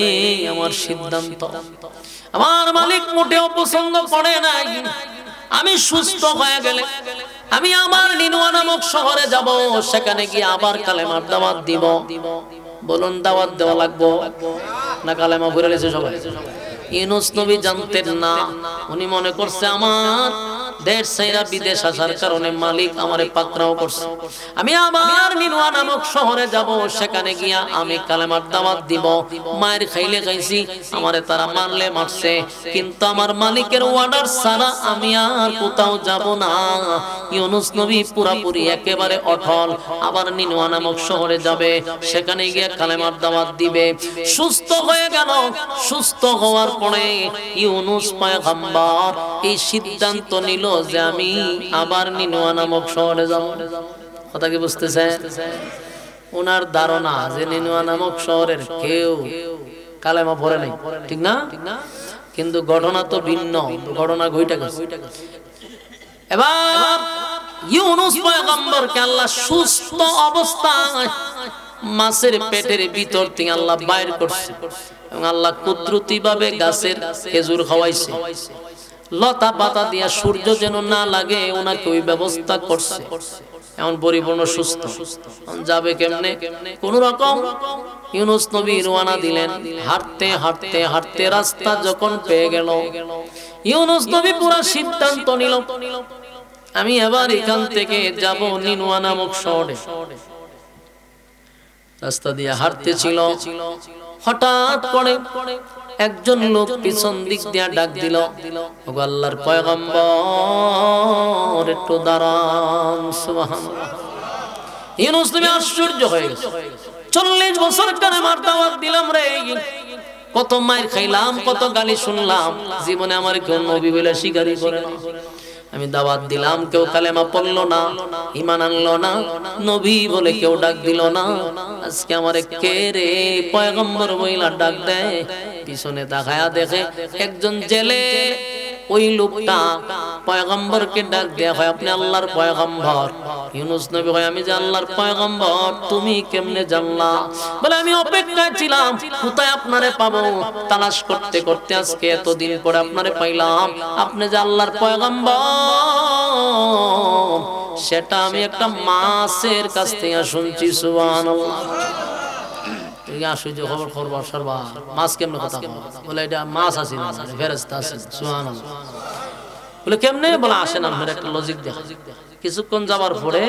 A: আমার সিদ্ধান্ত, আমার মালিক মোটেও পছন্দ করে নাই। আমি সুস্থ হয়ে গেলে আমি আমার নিনুয়া নামক শহরে যাব, সেখানে গিয়ে আবার কালেমার দাওয়াত দিব। বলুন দাওয়াত দেওয়া লাগবো না কালেমা ভরে লেছে সবাই? ইউনূস নবী জানতেন না, উনি মনে করছে আমার দেশ ছাইরা বিদেশ আসার কারণে মালিক আমারে পাকড়াও করছে, আমি আবার নিনুয়া নামক শহরে যাব, সেখানে গিয়া আমি কালেমার দাওয়াত দিব। মায়ের খাইলে খাইছি, আমারে তারা মারলে মারছে, কিন্তু আমার মালিকের অর্ডার ছাড়া আমি আর কোথাও যাব না। ইউনূস নবী পুরাপুরি একেবারে অটল, আবার নিনুয়া নামক শহরে যাবে, সেখানে গিয়ে কালেমার দাওয়াত দিবে। সুস্থ হয়ে গেল। সুস্থ হওয়ার পরে ইউনূস পয়গম্বর এই সিদ্ধান্ত নিল যে আমি আবার নিনুয়া নামক শহরে যাব। কথা কি বুঝতেছেন? ওনার ধারণা যে নিনুয়া নামক শহরের কেউ কালেমা পড়ে নাই, ঠিক না? কিন্তু ঘটনা তো ভিন্ন, ঘটনা ঘটে গেছে। এবার ইউনুস পয়গম্বরকে আল্লাহ সুস্থ অবস্থায় মাছের পেটের ভিতর থেকে আল্লাহ বাইর করছে এবং আল্লাহ কুদরতি ভাবে গাছের খেজুর খাওয়াইছে, লতা পাতা দিয়া সূর্য যেন না লাগে ওনাকে ওই ব্যবস্থা করছে। এমন পরিপূর্ণ সুস্থ যাবে কেমনে? কোন রকম ইউনুস নবী রওনা দিলেন। হাঁটতে হাঁটতে হাঁটতে রাস্তা যখন পেয়ে গেল, ইউনুস নবী পুরো সিদ্ধান্ত নিল, আমি এবার এখান থেকে যাব নিনুয়া নামক শহরে। রাস্তা দিয়ে হাঁটতেছিল, হঠাৎ করে একজন লোক পিছন দিক দিয়ে ডাক দিল, ওগো আল্লাহর পয়গম্বর একটু দাঁড়ান। সুবহানাল্লাহ। ইউনুস নবী আশ্চর্য হয়ে গেছে, 40 বছর কালেমার দাওয়াত দিলাম রে, কত মাইর খাইলাম, কত গালি শুনলাম, জীবনে আমার কেউ নবী বলে স্বীকারই করে না। আমি দাওয়াত দিলাম, কেউ কালেমা পড়লো না, ঈমান আনলো না, নবী বলে কেউ ডাক দিল না। আজকে আমারে কে রে পয়গম্বর বইলা ডাক দেয়? পিছনে তাকায়া দেখে একজন জেলে। ওই লোকটা পয়গম্বরকে ডাক দেয়া হয়, আপনি আল্লাহর পয়গম্বর? ইউনুস নবী হয়, আমি যে আল্লাহর পয়গম্বর, তুমি কেমনে জানলা? বলে আমি অপেক্ষায় ছিলাম, কোথায় আপনারে পাবো, তালাশ করতে করতে আজকে এতদিন পরে আপনারে পাইলাম। আপনি যে আল্লাহর পয়গম্বর সেটা আমি একটা মাছের কাছ থেকে শুনছি। সুবহানাল্লাহ। খবর করবো সর্বা মাছ কেমনে কথা বলে, এটা মাছ আছে না ফেরেশতা আছে। সুবহানাল্লাহ। বলে কেমনে? বলে আসেন আপনার একটা লজিক দেখা। কিছুক্ষণ যাবার পরে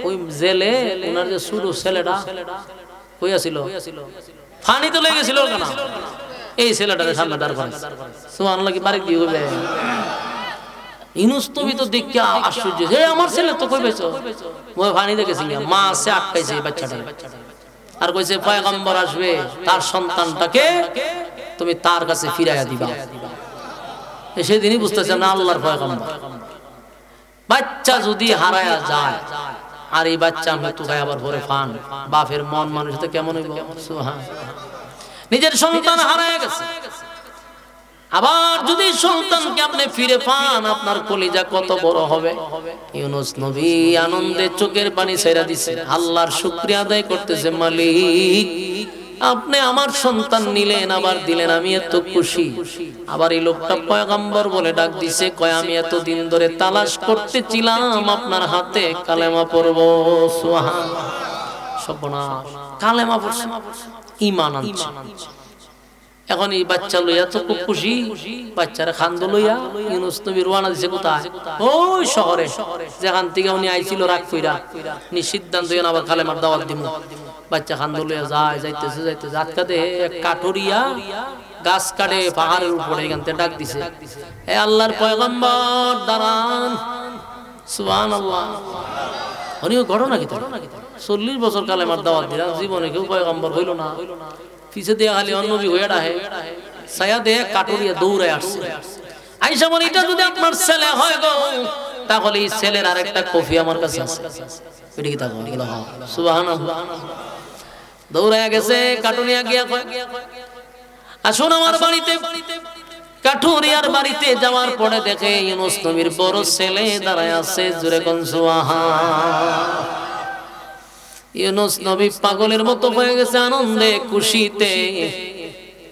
A: ওই জেলে ওনার যে ছোট ছেলেটা কইয়াছিল, পানিতে লেগে গেছিল কেন, এই ছেলেটারে সামনে দাঁড় করে। সুবহানাল্লাহ। কি বাড়ি দিয়ে হবে? ইউনুস নবী তো দেখে আশ্চর্য, হে আমার ছেলে তো কই পেয়েছো? ওই পানিতে গেছি, মাছে আটকাইছে বাচ্চাটা। আর কইছে পয়গম্বর আসবে, তার সন্তানটাকে তুমি তার কাছে ফিরাইয়া দিবা। সেদিনই বুঝতেছেন না আল্লাহর পয়গম্বর। বাচ্চা যদি হারায়া যায় আর এই বাচ্চা মৃত্যু খায় আবার ভরে ফান, বাপের মন মানুষের কেমন হইব? নিজের সন্তান হারায়া গেছে, আবার যদি সন্তানকে আপনি ফিরে পান, আপনার কলিজা কত বড় হবে। ইউনুস নবী আনন্দে চোখের পানি ছেড়ে দিছে, আল্লাহর শুকরিয়া আদায় করতেছে, মালিক আপনি আমার সন্তান নিলেন আবার দিলেন, আমি এত খুশি। আবার এই লোকটা পয়গম্বর বলে ডাক দিছে, কয় আমি এতদিন ধরে তালাশ করতেছিলাম আপনার হাতে কালেমা পড়ব। সুবহানাল্লাহ। সর্বনাশ, কালেমা পড়ছে, ঈমান আনছে। এখন এই বাচ্চা লইয়া তো খুব খুশি, বাচ্চারা খান্দ লইয়া ইউনুস নবী রওনা দিছে কোথায়? ওই শহরে যেখান থেকে উনি আইছিল রাগ কইরা, নি সিদ্ধান্ত নিয়ে আবার কালেমার দাওয়াত দিব। বাচ্চা খান্দ লইয়া যায়, যাইতেছে যাইতেছে আটকাতে এক কাঠুরিয়া গাছ কাটে পাহাড়ের উপরে, এখান থেকে ডাক দিছে, হে আল্লাহর পয়গম্বর দাঁড়ান। সুবহানাল্লাহ। উনিও ঘটনা কি 40 বছর কালেমার দাওয়াত দিলা, জীবনে কেউ পয়গম্বর হইল না। পিছে দিয়ে খালি অন্নবী হয়ে ডাহে, ছায়া দিয়ে কাটুরিয়া দৌড়ে আসছে। আইসা বলে, এটা যদি আপনার ছেলে হয় গো, তাহলে এই ছেলের আরেকটা কফি আমার কাছে আছে। এটা কি তা? সুবহানাল্লাহ। দৌড়ায়া গেছে, কাটুরিয়া গিয়া কয়, আসুন আমার বাড়িতে। কাঠুরিয়ার বাড়িতে যাওয়ার পরে দেখে ইউনুস নবীর বড় ছেলে দাঁড়ায় আছে। জোরে কোন সুবহান। ইউনুস নবী পাগলের মতো হয়ে গেছে আনন্দে খুশিতে।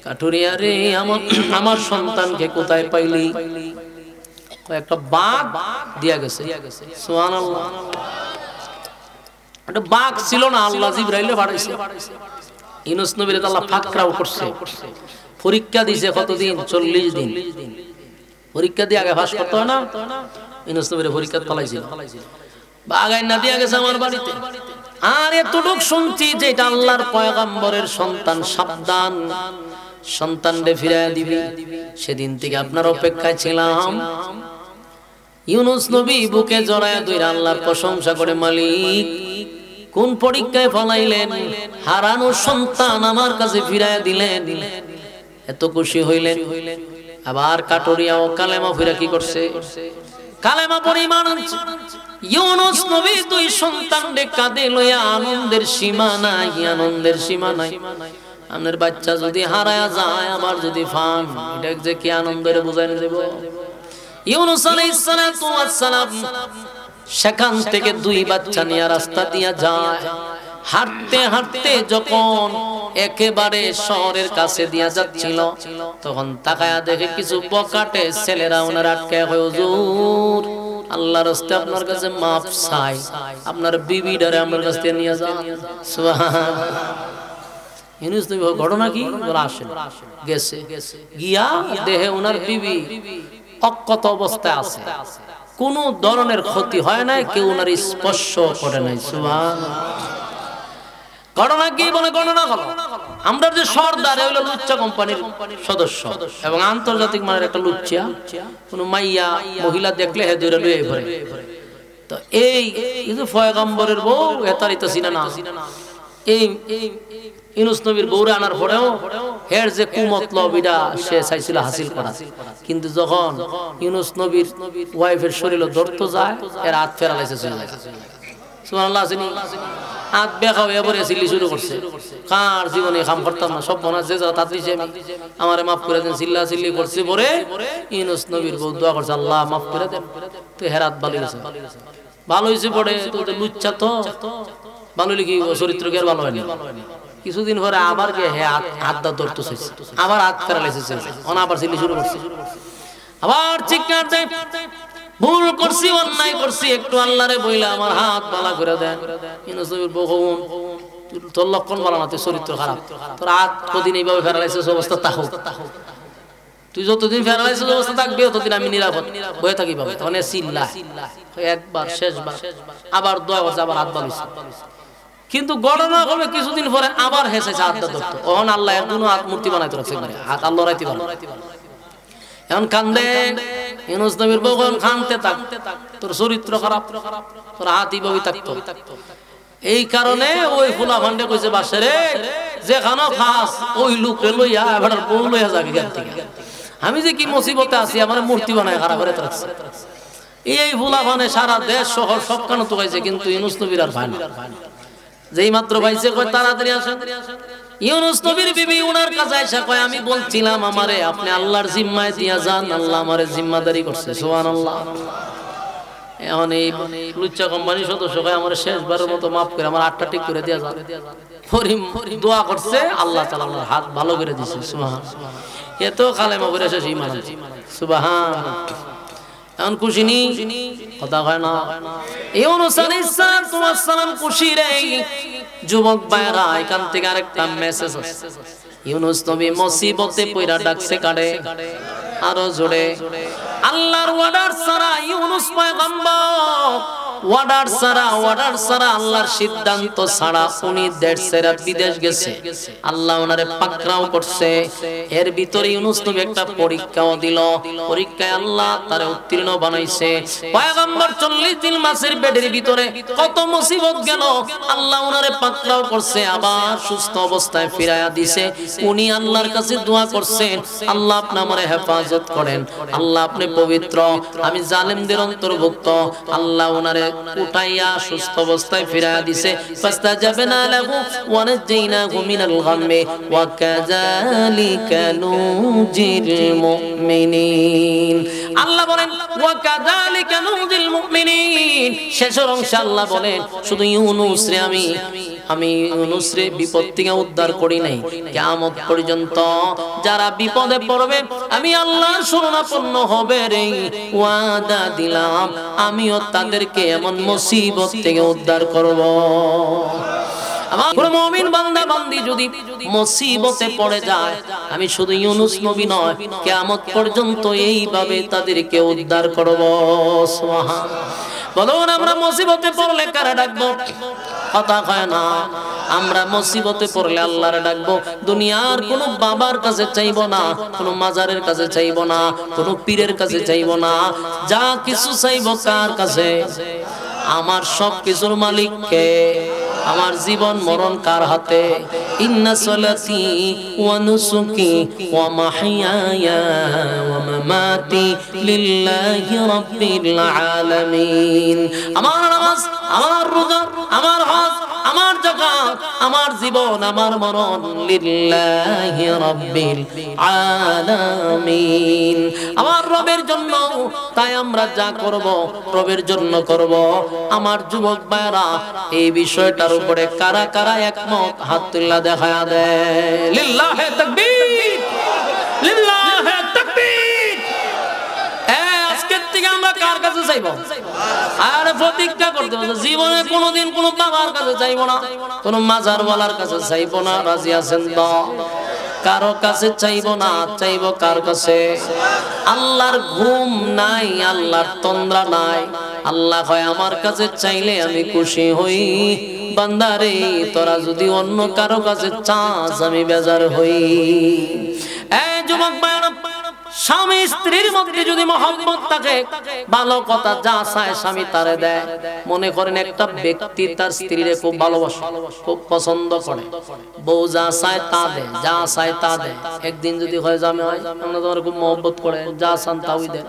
A: কাঠুরিয়া রে, আমার সন্তানকে কোথায় পাইলি? একটা বাঘ দিয়া গেছে। সুবহানাল্লাহ। একটা বাঘ ছিল না, আল্লাহ জিবরাইলে পাঠাইছে। ইউনুস নবীর আল্লাহ ফাকরাও করছে, পরীক্ষা দিছে। কতদিন? 40 দিন পরীক্ষা দিয়ে আগে পাস করতে হয় না? ইউনুস নবীর পরীক্ষা ফলাইছিল। বাঘ আইনা দিয়া গেছে আমার বাড়িতে। আর এতটুক শুনছি যে এটা আল্লাহর পয়গম্বরের সন্তান, সাবধান, সন্তানরে ফিরাইয়া দিবি। সেদিন থেকে আপনার অপেক্ষায় ছিলাম। ইউনুস নবী বুকে জড়ায়া ধরে আল্লাহর প্রশংসা করে, মালিক কোন পরীক্ষায় ফলাইলেন, হারানো সন্তান আমার কাছে ফিরাইয়া দিলেন। এত খুশি হইলেন। আবার কাটুরিয়া ও কালেমা ফিরা কি করছে? কালেমা পরিমাণ ইউনুস নবী দুই সন্তানকে কাঁধে লইয়া আনন্দের সীমা নাই, আনন্দের সীমা নাই। আপনার বাচ্চা যদি হারায়া যায়, আমার যদি ফান, এটা যে কি আনন্দের বুঝাই দেব। ইউনুস আলাইহিস সালাতু ওয়াস সালাম সেখান থেকে দুই বাচ্চা নিয়ে রাস্তা দিয়া যায়। হাঁটতে হাঁটতে যখন একেবারে শহরের কাছে দিয়া যাচ্ছিল, তখন তাকায়া দেখে কিছু বকাটে ছেলেরা ওনার আটকে কয়, হুজুর আল্লাহর রাস্তায় আপনার কাছে মাফ চাই, আপনার বিবিটারে আমার কাছ থেকে নিয়ে যান। সুবহানাল্লাহ। ইউনুস নবী ঘটনা কি বলা আসেন, গেছে গিয়া দেহে ওনার বিবি অক্ষত অবস্থায় আছে, কোন ধরনের ক্ষতি হয় নাই, কেউ ওনার স্পর্শ করে নাই। সুবহানাল্লাহ। ঘটনা কি বলে, ঘটনা হলো আমরা যে সর্দার হইলো লুচ্চা কোম্পানির সদস্য এবং আন্তর্জাতিক মানের একটা লুচ্চা, কোন মাইয়া মহিলা দেখলে হে দৌড়ে লুয়ে পড়ে। তো এই যে পয়গম্বরের বউ এতারিত চিনা না, এই ইউনুস নবীর বউরে আনার পরেও হের যে কুমতলবিটা সে চাইছিল হাসিল করা, কিন্তু যখন ইউনুস নবীর ওয়াইফের শরীরে ধরতে যায়, এর হাত ফেরালাইছে চলে যায়। সুবহানাল্লাহ। আসেনি হাত বেখাও এবারে চিল্লি শুরু করছে, কার জীবনে কাম করতাম না, সব মনে যে তার দিছে আমারে মাফ করে দেন, চিল্লা চিল্লি করছে। পরে ইউনুস নবীর বউ দোয়া করছে, আল্লাহ মাফ করে দেন। তো হেরাত ভালো হয়েছে, ভালো হয়েছে। পরে তো লুচ্চা তো ভালো লিখি চরিত্র কে আর ভালো হয়নি। কিছুদিন পরে আবার গে হাত দা ধরতে চাইছে, আবার হাত ফেরালাইছে, আবার চিল্লি শুরু করছে, আবার চিৎকার দেয়, ভুল করছি, অন্যায় করছি, একটু আল্লাহরে বইলা আমার হাত বালা করে দেন। ইউনুস নবীর বউ, তোর লক্ষণ ভালো না, তুই চরিত্র খারাপ, তোর হাত কদিন এইভাবে ফেরালাইছিস অবস্থা তাহো, তুই যতদিন ফেরালাইছিস অবস্থা থাকবে ততদিন আমি নিরাপদ বয়ে থাকি পাবো। তখন চিল্লা একবার, শেষবার, আবার দোয়া করছে, আবার হাত বালিছে। কিন্তু ঘটনা হবে কিছুদিন পরে আবার হেসেছে, হাত ধরতো। ওহন আল্লাহ এখনো হাত মূর্তি বানাইতে রাখছে, হাত আল্লাহ রাইতে পারে। এখন কান্দে ইউনুস নবীর বউ, কান্দতে থাক, তোর চরিত্র খারাপ, তোর হাতই বই থাকতো। এই কারণে ওই ফুলা ভান্ডে কইছে, বাসারে যেখানে খাস ওই লোকে লইয়া এবার বউ লইয়া যাবে জ্ঞান থেকে, আমি যে কি মুসিবতে আছি, আমার মূর্তি বানায় খারাপ করে রাখছে। এই ফুলা ভানে সারা দেশ শহর সব কেন তো গাইছে, কিন্তু ইউনুস নবীর আর ভাই না। যেই মাত্র ভাইছে কয় তাড়াতাড়ি আসেন। ইউনুস নবীর বিবি উনার কাছে এসে কয়, আমি বলছিলাম আমারে আপনি আল্লাহর জিম্মায় দিয়া যান, আল্লাহ আমারে জিম্মাদারি করছে। সুবহানাল্লাহ। এখন এই লুচ্চা কোম্পানির সদস্য কয়, আমার শেষবারের মতো মাফ করে আমার হাতটা ঠিক করে দিয়া যান। দোয়া করছে, আল্লাহ তাআলা আমার হাত ভালো করে দিয়েছে। সুবহানাল্লাহ। এত কালেমা পড়ে শেষ ঈমান আনছে। সুবহানাল্লাহ। এখন খুশি নি কথা হয় না। ইউনুস আলাইহিস সালাম খুশি রে। যুবক ভাইরা, এখান থেকে আরেকটা মেসেজ আছে। ইউনুস নবী মুসিবতে পইরা ডাকছে কারে? আরো জোরে, আল্লাহর অর্ডার ছাড়া ইউনুস পয়গম্বর, অর্ডার ছাড়া আল্লাহর সিদ্ধান্ত ছাড়া উনি দেশ ছেড়ে বিদেশ গেছে। আল্লাহ ওনারে পাকড়াও করছে। এর ভিতরে ইউনুস নবী একটা পরীক্ষাও দিল, পরীক্ষায় আল্লাহ তারে উত্তীর্ণ বানাইছে। পয়গম্বর 40 দিন মাসের পেটের ভিতরে কত মুসিবত গেল, আল্লাহ ওনারে পাকড়াও করছে, আবার সুস্থ অবস্থায় ফিরায়া দিছে। উনি আল্লাহর কাছে দোয়া করছেন, আল্লাহ আপনি আমারে হেফাজত করেন, আল্লাহ আপনি পবিত্র, আমি জালেমদের অন্তর্ভুক্ত। আল্লাহ ওনারে উঠাইয়া সুস্থ অবস্থায় ফিরায়া দিছে। ফাস্তাজাবনা লাহু ওয়া নাজাইনাহু মিনাল গাম্মি ওয়া কাযালিকা নুজিল মুমিনিন। আল্লাহ বলেন ওয়া কাযালিকা নুজিল মুমিনিন। শেষের অংশে আল্লাহ বলেন, শুধু ইউনুস রে আমি ইউনুস রে বিপদ থেকে উদ্ধার করি নাই, কিয়ামত পর্যন্ত যারা বিপদে পড়বে আমি আল্লাহর শরণাপন্ন হবে রে, ওয়াদা দিলাম আমিও তাদেরকে এমন মুসিবত থেকে উদ্ধার করব। আমার মুমিন বান্দা বান্দি যদি মুসিবতে পড়ে যায়, আমি শুধু ইউনুস নবী নয়, কিয়ামত পর্যন্ত এইভাবে তাদেরকে উদ্ধার করব। সুবহানাল্লাহ। বলুন, আমরা মুসিবতে পড়লে কারে ডাকবো? কথা কয় না। আমরা মুসিবতে পড়লে আল্লাহরে ডাকবো। দুনিয়ার কোন বাবার কাছে চাইবো না, কোন মাজারের কাছে চাইবো না, কোন পীরের কাছে চাইবো না। যা কিছু চাইবো কার কাছে? আমার সব কিছুর মালিক কে? আমার জীবন মরণ কার হাতে? ইন্না সালাতি ওয়া নুসুকি ওয়া মাহইয়ায়া ওয়া মামাতি লিল্লাহি রাব্বিল আলামিন। আমার নামাজ, আমার রোজা, আমার হজ, আমার যাকাত, আমার জীবন, আমার মরণ লিল্লাহি রাব্বিল আলামিন, আমার রবের জন্য। তাই আমরা যা করব রবের জন্য করব। আমার যুবক ভাইরা, এই বিষয়টার উপরে কারা কারা একমত হাত তুলে দেখায়া দেয়। লিল্লাহি তাকবীর, লিল্লাহি তাকবীর। আজকের থেকে আমরা কার কাছে চাইবো? আর প্রতিজ্ঞা করতে হবে জীবনে কোনোদিন কোনো বাবার কাছে চাইবো না, কোনো মাজারওয়ালার কাছে চাইবো না। রাজি আছেন তো? কারো কাছে চাইবো না। চাইবো কার কাছে? আল্লাহর ঘুম নাই, আল্লাহর তন্দ্রা নাই। আল্লাহ হয় আমার কাছে চাইলে আমি খুশি হই। বান্দারে তোরা যদি অন্য কারো কাছে চাস আমি বেজার হই। এই যুবক ভাইরা, স্বামী স্ত্রীর মধ্যে যদি মহব্বত থাকে, ভালো কথা যা চায় স্বামী তারে দেয়। মনে করেন একটা ব্যক্তি তার স্ত্রীরে খুব ভালোবাসে, খুব পছন্দ করে, বউ যা চায় তা দেয়, যা চায় তা দেয়। একদিন যদি হয় জামাই হয়, আমরা তোমার খুব মহব্বত করে, যা চান তাই দেয়।